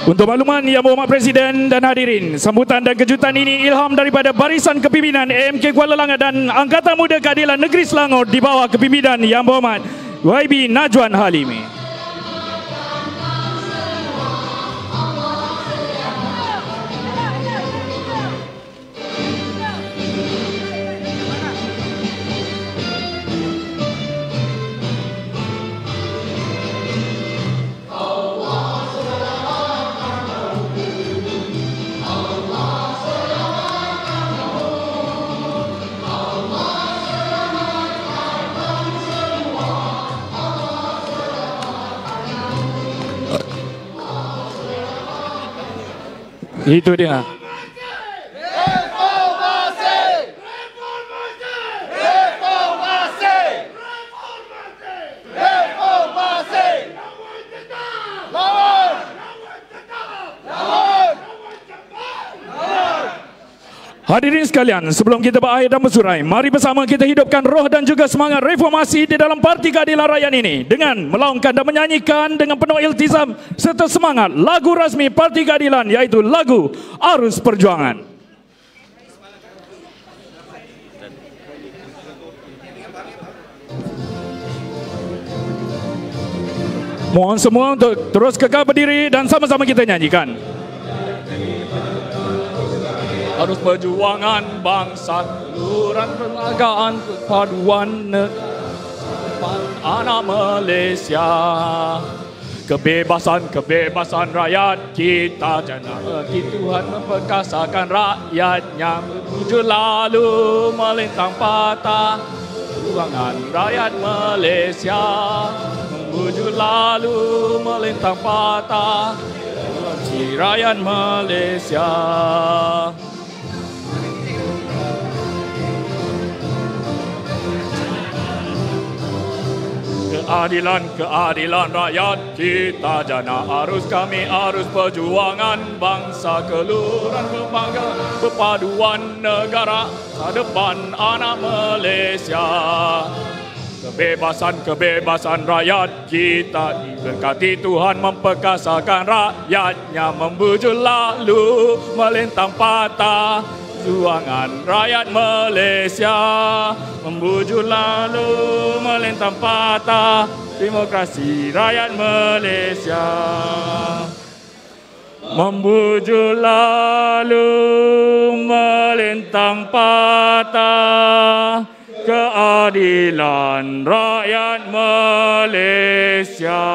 Untuk makluman Yang Berhormat Presiden dan hadirin, sambutan dan kejutan ini ilham daripada barisan kepimpinan AMK Kuala Langat dan Angkatan Muda Keadilan Negeri Selangor di bawah kepimpinan Yang Berhormat YB Najwan Halimi. Itu dia. Hadirin sekalian, sebelum kita berakhir dan bersurai, mari bersama kita hidupkan roh dan juga semangat reformasi di dalam Parti Keadilan Rakyat ini dengan melaungkan dan menyanyikan dengan penuh iltizam serta semangat lagu rasmi Parti Keadilan, iaitu lagu Arus Perjuangan. Mohon semua untuk terus kekal berdiri dan sama-sama kita nyanyikan. Arus perjuangan bangsa, keluran perlagaan, perpaduan anak Malaysia. Kebebasan, kebebasan rakyat kita, jangan Tuhan memperkasakan rakyatnya. Menuju lalu melintang patah, perjuangan rakyat Malaysia. Menuju lalu melintang patah, rakyat Malaysia. Keadilan, keadilan rakyat kita jana. Arus kami, arus perjuangan bangsa, keluran berbangga, perpaduan negara, masa depan anak Malaysia. Kebebasan, kebebasan rakyat kita, diberkati Tuhan memperkasakan rakyatnya. Membujur lalu melintang patah, perjuangan rakyat Malaysia. Membujur lalu melintang patah, demokrasi rakyat Malaysia. Membujur lalu melintang patah, keadilan rakyat Malaysia.